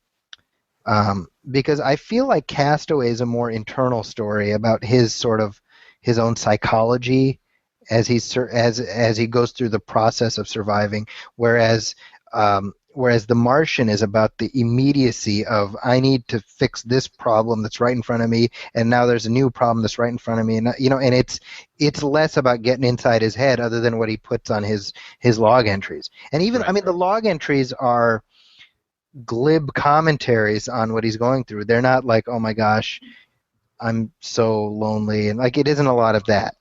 Because I feel like Castaway is a more internal story about his own psychology as he goes through the process of surviving, whereas The Martian is about the immediacy of I need to fix this problem that's right in front of me, and now there's a new problem that's right in front of me, and you know, and it's less about getting inside his head other than what he puts on his log entries. And even I mean the log entries are glib commentaries on what he's going through. They're not like, oh my gosh, I'm so lonely, and like it isn't a lot of that.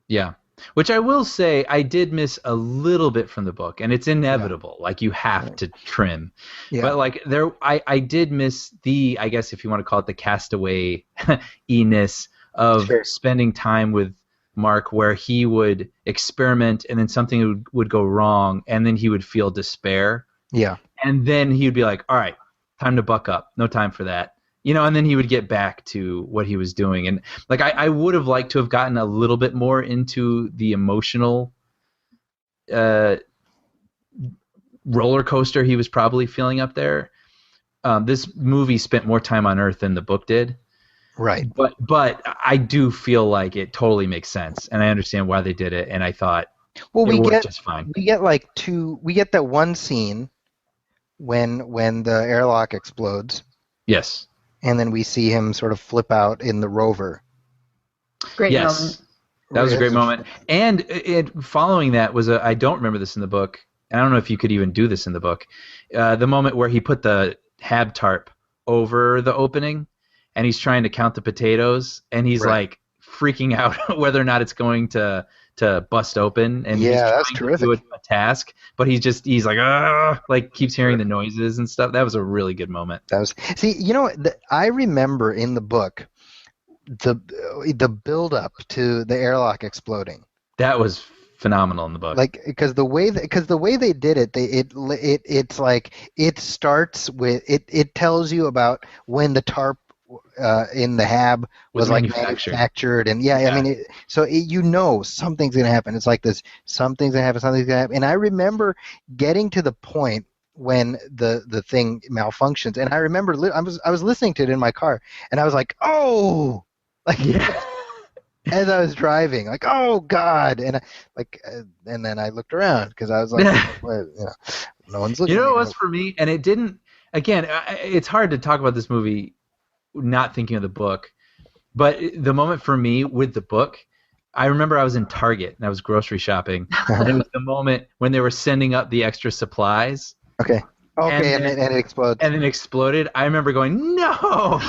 Yeah. Which I will say I did miss a little bit from the book, and it's inevitable. Yeah. Like you have to trim. Yeah. But like I did miss I guess if you want to call it the Castaway-iness of spending time with Mark, where he would experiment and then something would go wrong, and then he would feel despair. Yeah. And then he would be like, all right, time to buck up. No time for that. You know, and then he would get back to what he was doing. And like I would have liked to have gotten a little bit more into the emotional roller coaster he was probably feeling up there. This movie spent more time on Earth than the book did. Right. But I do feel like it totally makes sense, and I understand why they did it, and I thought it worked just fine. We get that one scene when the airlock explodes. Yes. And then we see him sort of flip out in the rover. Great moment. That was a great moment. And following that was I don't remember this in the book. And I don't know if you could even do this in the book. The moment where he put the hab tarp over the opening, and he's trying to count the potatoes, and he's like freaking out whether or not it's going to bust open. And he's that's trying to do a task, but he's like keeps hearing the noises and stuff. That was a really good moment. I remember in the book the build up to the airlock exploding. That was phenomenal in the book. Like because the way they did it, it's like it starts with it tells you about when the tarp in the hab was like manufactured, and I mean, something's gonna happen. It's like this: something's gonna happen, And I remember getting to the point when the thing malfunctions, and I remember I was listening to it in my car, and I was like, oh, like as I was driving, like, oh God, and and then I looked around because I was like, no one's looking. You know what was for me, and it didn't. Again, it's hard to talk about this movie not thinking of the book, but the moment for me with the book, I remember I was in Target and I was grocery shopping, and it was the moment when they were sending up the extra supplies. Okay, and it explodes. And then exploded. I remember going, no,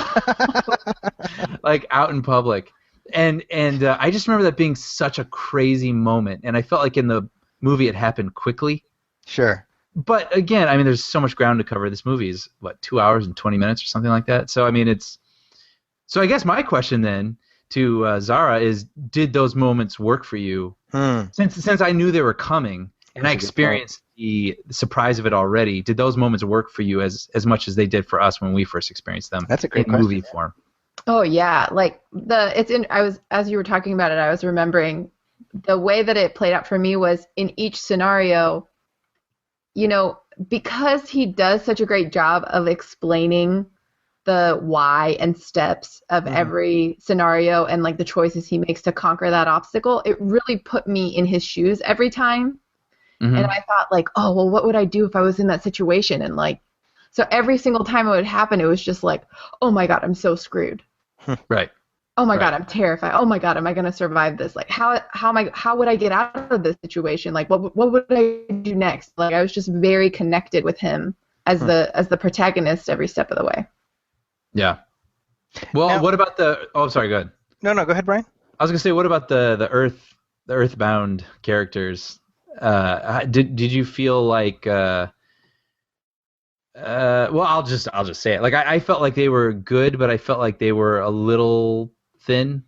like out in public, and I just remember that being such a crazy moment, and I felt like in the movie it happened quickly. Sure. But again, I mean, there's so much ground to cover. This movie is 2 hours and 20 minutes or something like that. So I mean, so I guess my question then to Zahra is, did those moments work for you? Since I knew they were coming and I experienced the surprise of it already, did those moments work for you as much as they did for us when we first experienced them? That's a great in movie form. Oh yeah, like as you were talking about it, I was remembering the way that it played out for me was in each scenario. Because he does such a great job of explaining the why and steps of every scenario and like the choices he makes to conquer that obstacle, it really put me in his shoes every time. And I thought like, oh, well, what would I do if I was in that situation? And like, so every single time it would happen, it was just like, oh my God, I'm so screwed. Right. Oh my God, I'm terrified. Oh my God, am I going to survive this? Like, how would I get out of this situation? Like, what would I do next? Like, I was just very connected with him as the protagonist every step of the way. Yeah. Well, now, what about oh, sorry, go ahead. No, go ahead, Brian. I was gonna say, what about the Earthbound characters? Did you feel like? Well, I'll just say it. Like I felt like they were good, but I felt like they were a little thin.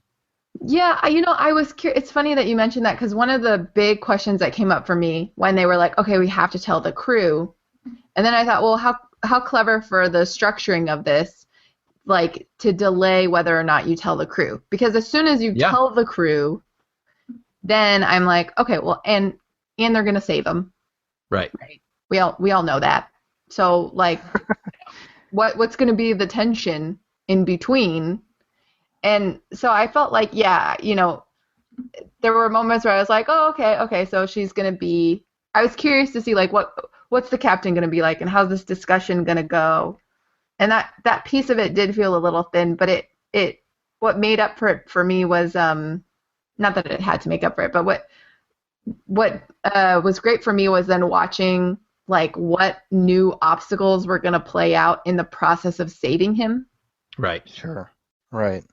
Yeah, I was curious. It's funny that you mentioned that because one of the big questions that came up for me when they were like, okay, we have to tell the crew, and then I thought, well, how clever for the structuring of this, like to delay whether or not you tell the crew, because as soon as you tell the crew, then I'm like, okay, well, and they're gonna save him, right? We all know that. So like, what's gonna be the tension in between? And so I felt like, there were moments where I was like, oh, okay, so she's going to be, I was curious to see, like, what's the captain going to be like, and how's this discussion going to go? And that piece of it did feel a little thin, but what made up for it for me was, not that it had to make up for it, but what was great for me was then watching, like, what new obstacles were going to play out in the process of saving him. Right. Sure. Right.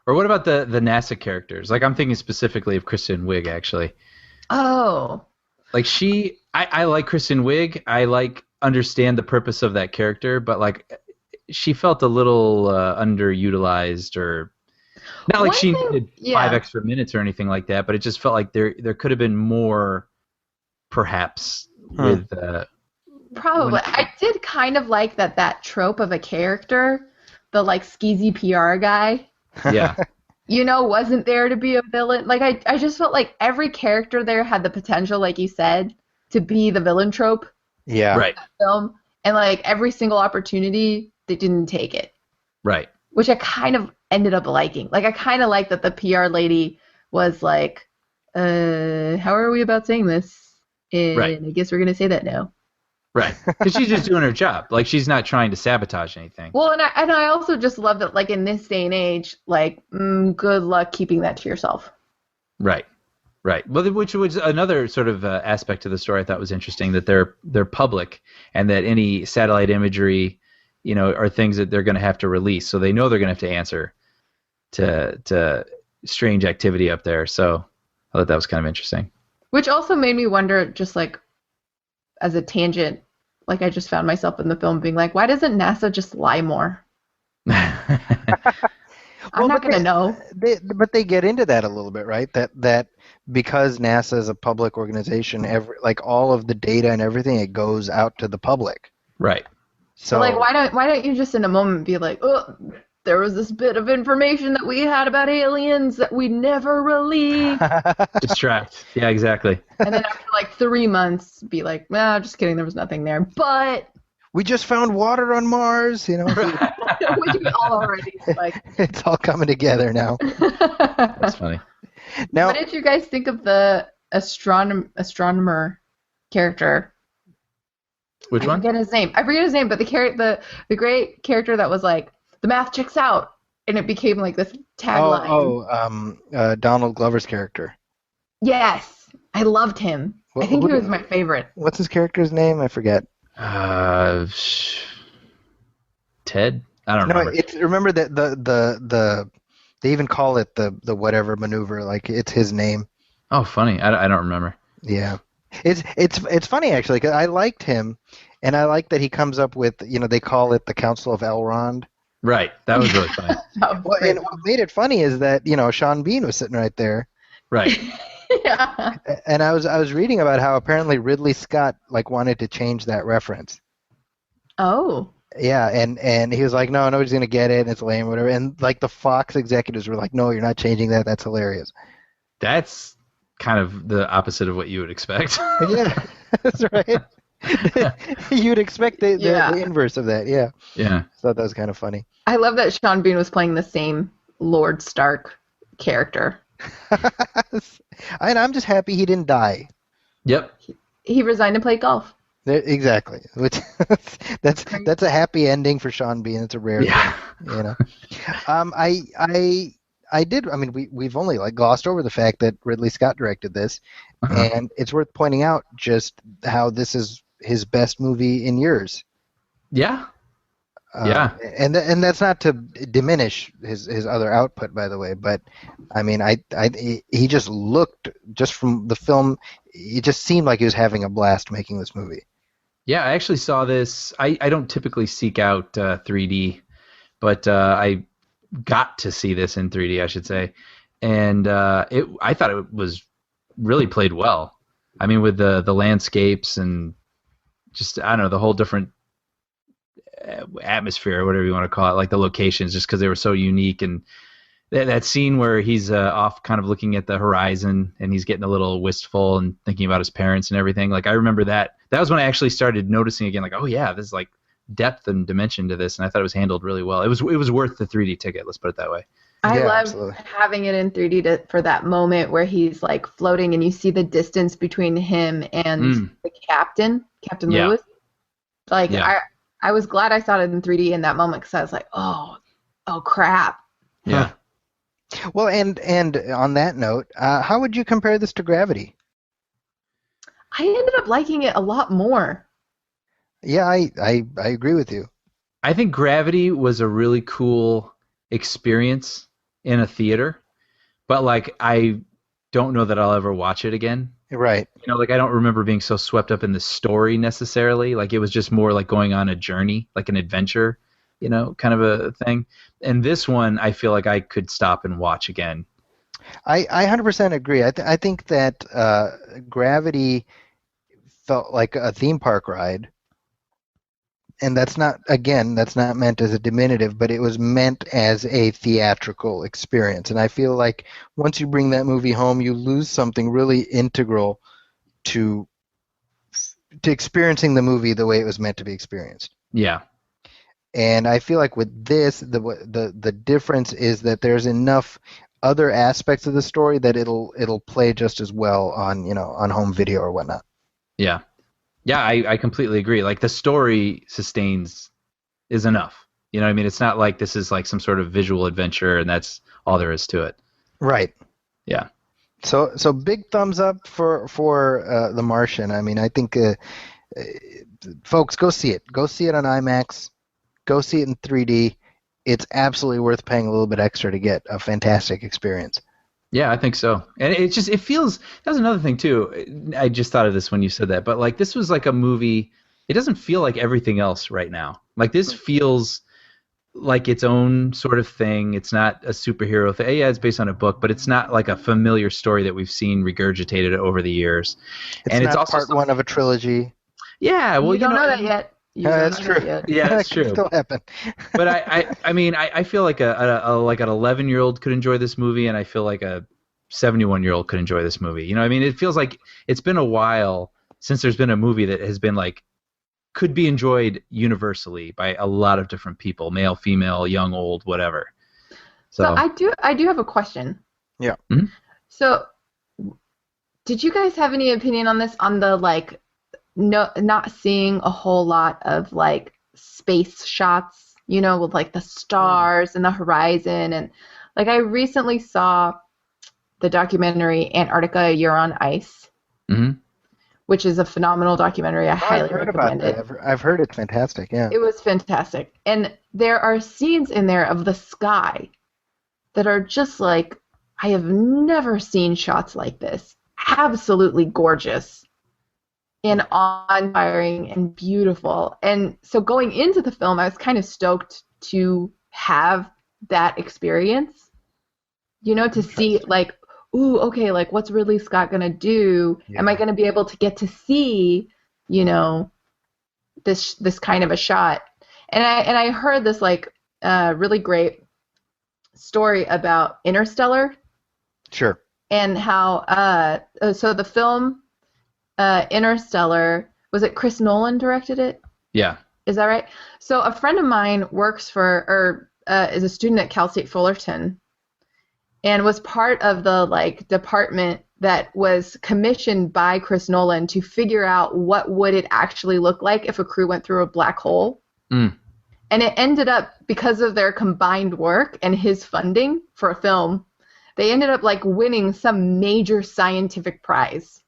Or what about the NASA characters? Like I'm thinking specifically of Kristen Wiig, actually. Oh. Like I like Kristen Wiig. I understand the purpose of that character, but like she felt a little underutilized, or not like she needed 5 extra minutes or anything like that. But it just felt like there could have been more, perhaps with. Probably, I did kind of like that trope of a character, the like skeezy PR guy. Yeah. Wasn't there to be a villain. Like I just felt like every character there had the potential, like you said, to be the villain trope. Yeah. Right. film, and like every single opportunity they didn't take it, Right. which I kind of ended up liking. Like I kind of like that the PR lady was like, how are we about saying this? And Right. I guess we're gonna say that now. Right. Because she's just doing her job. Like, she's not trying to sabotage anything. Well, and I also just love that, like in this day and age, like good luck keeping that to yourself. Right. Right. Well, which was another sort of aspect of the story I thought was interesting, that they're public, and that any satellite imagery, are things that they're going to have to release. So they know they're going to have to answer to strange activity up there. So I thought that was kind of interesting. Which also made me wonder, just like as a tangent, like I just found myself in the film being like, why doesn't NASA just lie more? I'm not going to know. But they get into that a little bit, right? That because NASA is a public organization, all of the data and everything, it goes out to the public. Right. So But like, why don't you just in a moment be like, oh, there was this bit of information that we had about aliens that we never released. Distract. Yeah, exactly. And then after like 3 months, be like, nah, just kidding, there was nothing there. But we just found water on Mars, which we all already like. It's all coming together now. That's funny. Now, what did you guys think of the astronomer character? Which one? I forget his name, but the great character that was like, the math checks out, and it became like this tagline. Donald Glover's character. Yes, I loved him. I think he was my favorite. What's his character's name? I forget. Ted? I don't remember. Remember that the they even call it the whatever maneuver, like it's his name. Oh, funny. I don't remember. Yeah. It's funny actually, 'cause I liked him, and I like that he comes up with, they call it the Council of Elrond. Right. That was really funny. Well, and what made it funny is that, Sean Bean was sitting right there. Right. Yeah. And I was reading about how apparently Ridley Scott wanted to change that reference. Oh. Yeah, and he was like, no, nobody's gonna get it, and it's lame, or whatever. And the Fox executives were like, no, you're not changing that. That's hilarious. That's kind of the opposite of what you would expect. Yeah, that's right. You'd expect the inverse of that. Yeah. Yeah. I thought that was kind of funny. I love that Sean Bean was playing the same Lord Stark character. And I'm just happy he didn't die. Yep. He resigned to play golf. Exactly. Which that's a happy ending for Sean Bean. It's a rare thing, I did. I mean, we've only glossed over the fact that Ridley Scott directed this, and it's worth pointing out just how this is his best movie in years. Yeah. Yeah. And that's not to diminish his other output, by the way. But I mean, he just looked, just from the film, it just seemed like he was having a blast making this movie. Yeah, I actually saw this. I don't typically seek out 3D, but I got to see this in 3D, I should say, and I thought it was really played well. I mean, with the landscapes and just, I don't know, the whole different atmosphere, or whatever you want to call it, like the locations, just because they were so unique. And that scene where he's off kind of looking at the horizon, and he's getting a little wistful and thinking about his parents and everything. Like, I remember that. That was when I actually started noticing again, like, oh yeah, this is like depth and dimension to this, and I thought it was handled really well. It was worth the 3D ticket, let's put it that way. I love absolutely. having it in 3D for that moment where he's like floating and you see the distance between him and the Captain Lewis. Like, I was glad I saw it in 3D in that moment, because I was like, oh crap. Yeah. Well, and on that note, how would you compare this to Gravity? I ended up liking it a lot more. Yeah, I agree with you. I think Gravity was a really cool experience in a theater, but I don't know that I'll ever watch it again. Right. I don't remember being so swept up in the story necessarily. It was just more like going on a journey, like an adventure, kind of a thing. And this one, I feel like I could stop and watch again. I 100% agree. I think that Gravity felt like a theme park ride. And that's not meant as a diminutive, but it was meant as a theatrical experience. And I feel like once you bring that movie home, you lose something really integral to to experiencing the movie the way it was meant to be experienced. Yeah. And I feel like with this, the difference is that there's enough other aspects of the story that it'll play just as well on on home video or whatnot. Yeah. Yeah, I completely agree. Like the story is enough. You know what I mean? It's not like this is like some sort of visual adventure and that's all there is to it. Right. Yeah. So big thumbs up for The Martian. I mean, I think folks, go see it. Go see it on IMAX. Go see it in 3D. It's absolutely worth paying a little bit extra to get a fantastic experience. Yeah, I think so. And it feels, that's another thing too. I just thought of this when you said that, but like this was like a movie, it doesn't feel like everything else right now. Like this feels like its own sort of thing. It's not a superhero thing. Yeah, it's based on a book, but it's not like a familiar story that we've seen regurgitated over the years. It's not also part one of a trilogy. Yeah, well, you don't know that yet. That's true. Yeah, that's true. Still happen. But I mean, I feel like an 11-year-old could enjoy this movie, and I feel like a 71-year-old could enjoy this movie. You know, I mean, it feels like it's been a while since there's been a movie that has been like could be enjoyed universally by a lot of different people, male, female, young, old, whatever. So I do have a question. Yeah. Mm-hmm. So, did you guys have any opinion on this? On the like. No, not seeing a whole lot of like space shots, with like the stars and the horizon, and like I recently saw the documentary Antarctica: A Year on Ice, which is a phenomenal documentary. I highly recommend it. I've heard it's fantastic. Yeah, it was fantastic, and there are scenes in there of the sky that are just like I have never seen shots like this. Absolutely gorgeous. And awe-inspiring and beautiful. And so going into the film, I was kind of stoked to have that experience, to see like, ooh, okay, like what's Ridley Scott going to do? Yeah. Am I going to be able to get to see, this kind of a shot? And I heard this like really great story about Interstellar. Sure. And how, so the film, Interstellar, was it Chris Nolan directed it? Yeah. Is that right? So a friend of mine works is a student at Cal State Fullerton and was part of the like department that was commissioned by Chris Nolan to figure out what would it actually look like if a crew went through a black hole. And it ended up, because of their combined work and his funding for a film, they ended up like winning some major scientific prize.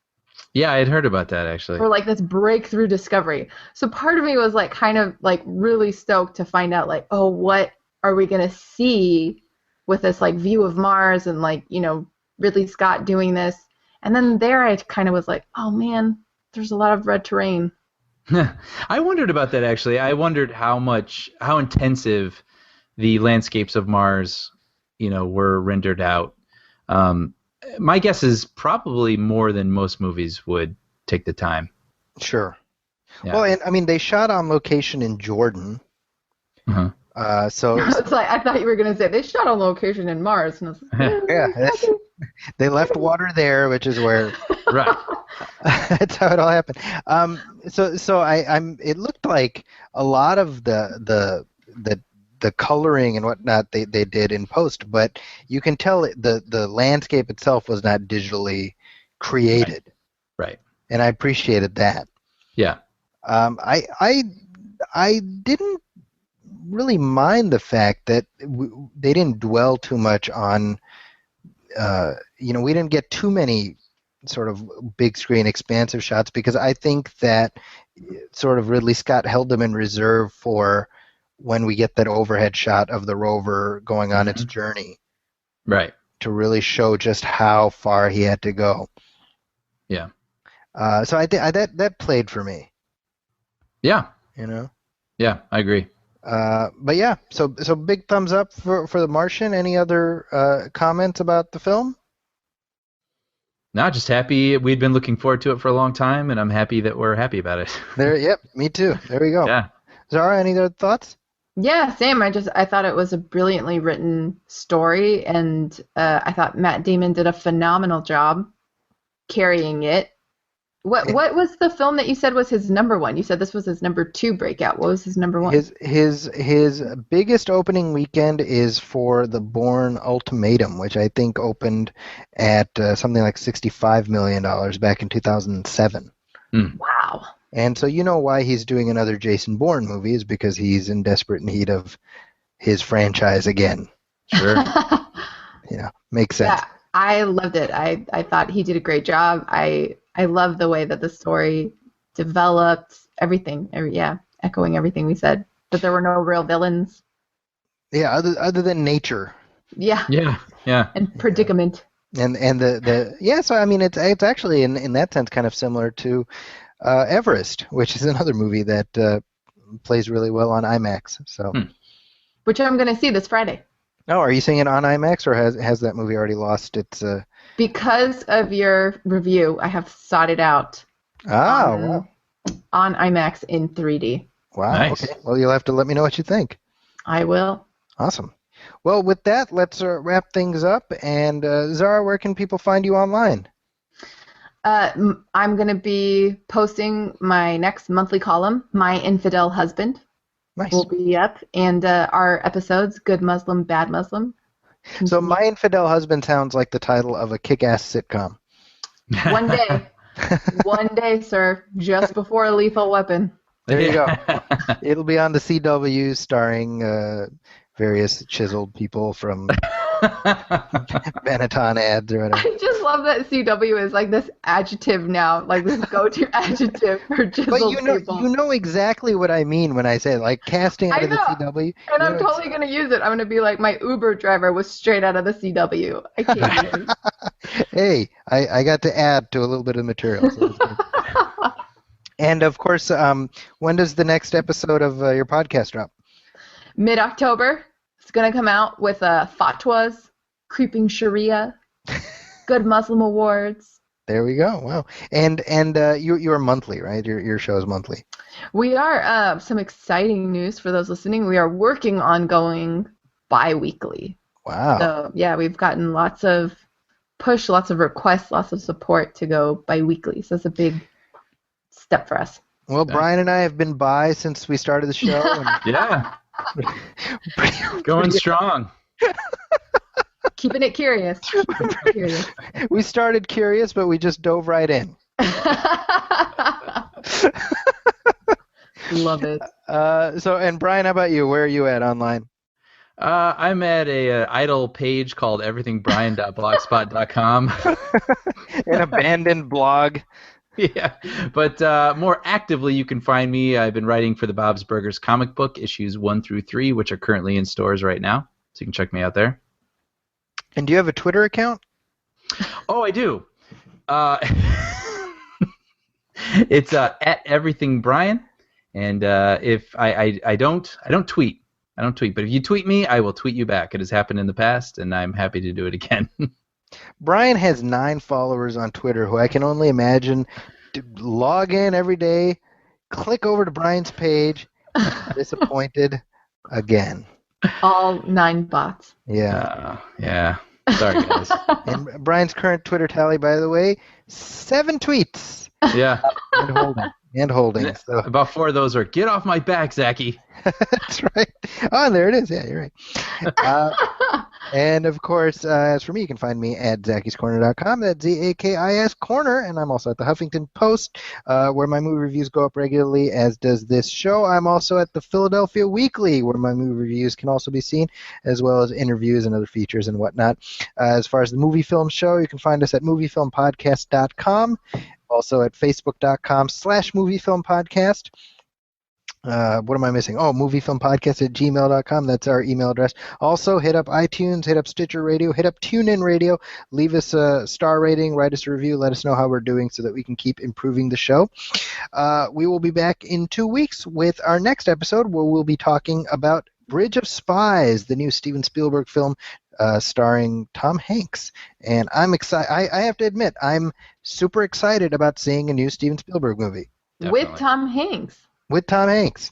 Yeah, I had heard about that actually. For like this breakthrough discovery. So part of me was like kind of like really stoked to find out like, oh, what are we going to see with this like view of Mars and like, Ridley Scott doing this. And then there I kind of was like, oh man, there's a lot of red terrain. I wondered about that actually. I wondered how intensive the landscapes of Mars, were rendered out. My guess is probably more than most movies would take the time. Sure. Yeah. Well, and I mean, they shot on location in Jordan. So it's like I thought you were going to say they shot on location in Mars. And I was like, yeah, they left water there, which is where. Right. That's how it all happened. So it looked like a lot of the coloring and whatnot they did in post, but you can tell the landscape itself was not digitally created. Right. And I appreciated that. Yeah. I didn't really mind the fact that they didn't dwell too much on, we didn't get too many sort of big screen expansive shots, because I think that sort of Ridley Scott held them in reserve for when we get that overhead shot of the rover going on its journey. Right. To really show just how far he had to go. Yeah. So I think that played for me. Yeah. Yeah, I agree. But yeah, so big thumbs up for The Martian. Any other comments about the film? No, just happy. We'd been looking forward to it for a long time, and I'm happy that we're happy about it. Yep, me too. There we go. Yeah. Zahra, any other thoughts? Yeah, same. I thought it was a brilliantly written story, and I thought Matt Damon did a phenomenal job carrying it. What was the film that you said was his number one? You said this was his number 2 breakout. What was his number 1? His biggest opening weekend is for The Bourne Ultimatum, which I think opened at something like $65 million back in 2007. Wow. And so you know why he's doing another Jason Bourne movie is because he's in desperate need of his franchise again. Sure. Makes sense. Yeah, I loved it. I thought he did a great job. I love the way that the story developed, everything. Echoing everything we said. That there were no real villains. Yeah, other than nature. Yeah. Yeah. And predicament. And so I mean it's actually in that sense kind of similar to Everest, which is another movie that plays really well on IMAX. So. Which I'm going to see this Friday. Oh, are you seeing it on IMAX, or has that movie already lost its? Because of your review, I have sought it out. Wow. On IMAX in 3D. Wow. Nice. Okay. Well, you'll have to let me know what you think. I will. Awesome. Well, with that, let's wrap things up. And Zahra, where can people find you online? I'm going to be posting my next monthly column, My Infidel Husband. Nice. Will be up, and our episodes, Good Muslim, Bad Muslim. So My Infidel Husband sounds like the title of a kick-ass sitcom. One day. One day, sir. Just before a Lethal Weapon. There you go. It'll be on the CW, starring various chiseled people from Benetton ads or whatever. I just love that CW is like this adjective now, like this go-to adjective for chiseled people. You know exactly what I mean when I say like casting out of the CW. And I'm totally going to use it. I'm going to be like, my Uber driver was straight out of the CW. I can't even. Hey, I got to add to a little bit of material. So and of course, when does the next episode of your podcast drop? Mid-October. It's going to come out with Fatwas, Creeping Sharia, Good Muslim Awards. There we go. Wow. And you're monthly, right? Your show is monthly. We are. Some exciting news for those listening. We are working on going bi-weekly. Wow. So, yeah, we've gotten lots of push, lots of requests, lots of support to go bi-weekly. So it's a big step for us. Well, Brian and I have been bi since we started the show. And Yeah. Going strong. Keeping it curious. We started curious, but we just dove right in. Love it. And Brian, how about you? Where are you at online? I'm at a idle page called everythingbrian.blogspot.com. An abandoned blog. Yeah, but more actively, you can find me. I've been writing for the Bob's Burgers comic book, issues 1 through 3, which are currently in stores right now. So you can check me out there. And do you have a Twitter account? Oh, I do. It's at everythingbrian. And if I don't tweet. I don't tweet. But if you tweet me, I will tweet you back. It has happened in the past, and I'm happy to do it again. Brian has 9 followers on Twitter who I can only imagine log in every day, click over to Brian's page, disappointed again. All 9 bots. Yeah. Yeah. Sorry, guys. And Brian's current Twitter tally, by the way, 7 tweets. Yeah. And holding. So. About 4 of those are, get off my back, Zachy. That's right. Oh, there it is. Yeah, you're right. And, of course, as for me, you can find me at ZackysCorner.com. That's ZAKIS Corner. And I'm also at the Huffington Post, where my movie reviews go up regularly, as does this show. I'm also at the Philadelphia Weekly, where my movie reviews can also be seen, as well as interviews and other features and whatnot. As far as the MovieFilm show, you can find us at MovieFilmPodcast.com. Also at Facebook.com/MovieFilmPodcast. What am I missing? Oh, MovieFilmPodcast@gmail.com. That's our email address. Also, hit up iTunes, hit up Stitcher Radio, hit up TuneIn Radio. Leave us a star rating, write us a review, let us know how we're doing so that we can keep improving the show. We will be back in 2 weeks with our next episode, where we'll be talking about Bridge of Spies, the new Steven Spielberg film starring Tom Hanks. And I'm excited. I have to admit, I'm super excited about seeing a new Steven Spielberg movie. Definitely. With Tom Hanks. With Tom Hanks.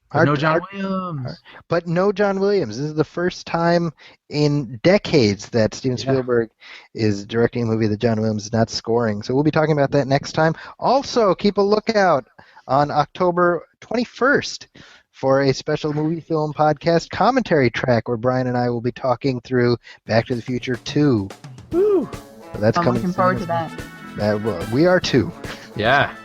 But no John Williams. But no John Williams. This is the first time in decades that Steven Spielberg is directing a movie that John Williams is not scoring. So we'll be talking about that next time. Also, keep a lookout on October 21st for a special movie film podcast commentary track where Brian and I will be talking through Back to the Future 2. Woo! So that's I'm coming looking forward to that. We are too. Yeah.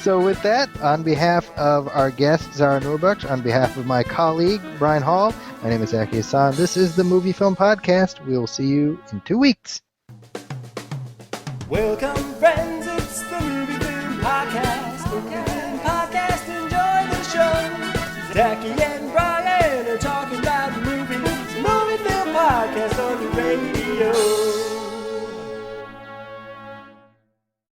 So with that, on behalf of our guest, Zahra Noorbahksh, on behalf of my colleague, Brian Hall, my name is Zaki Hassan. This is the Movie Film Podcast. We will see you in 2 weeks. Welcome, friends, it's the Movie Film Podcast. Movie Film Podcast, enjoy the show. Zachy and Brian are talking about movies. Movie Film Podcast on the radio.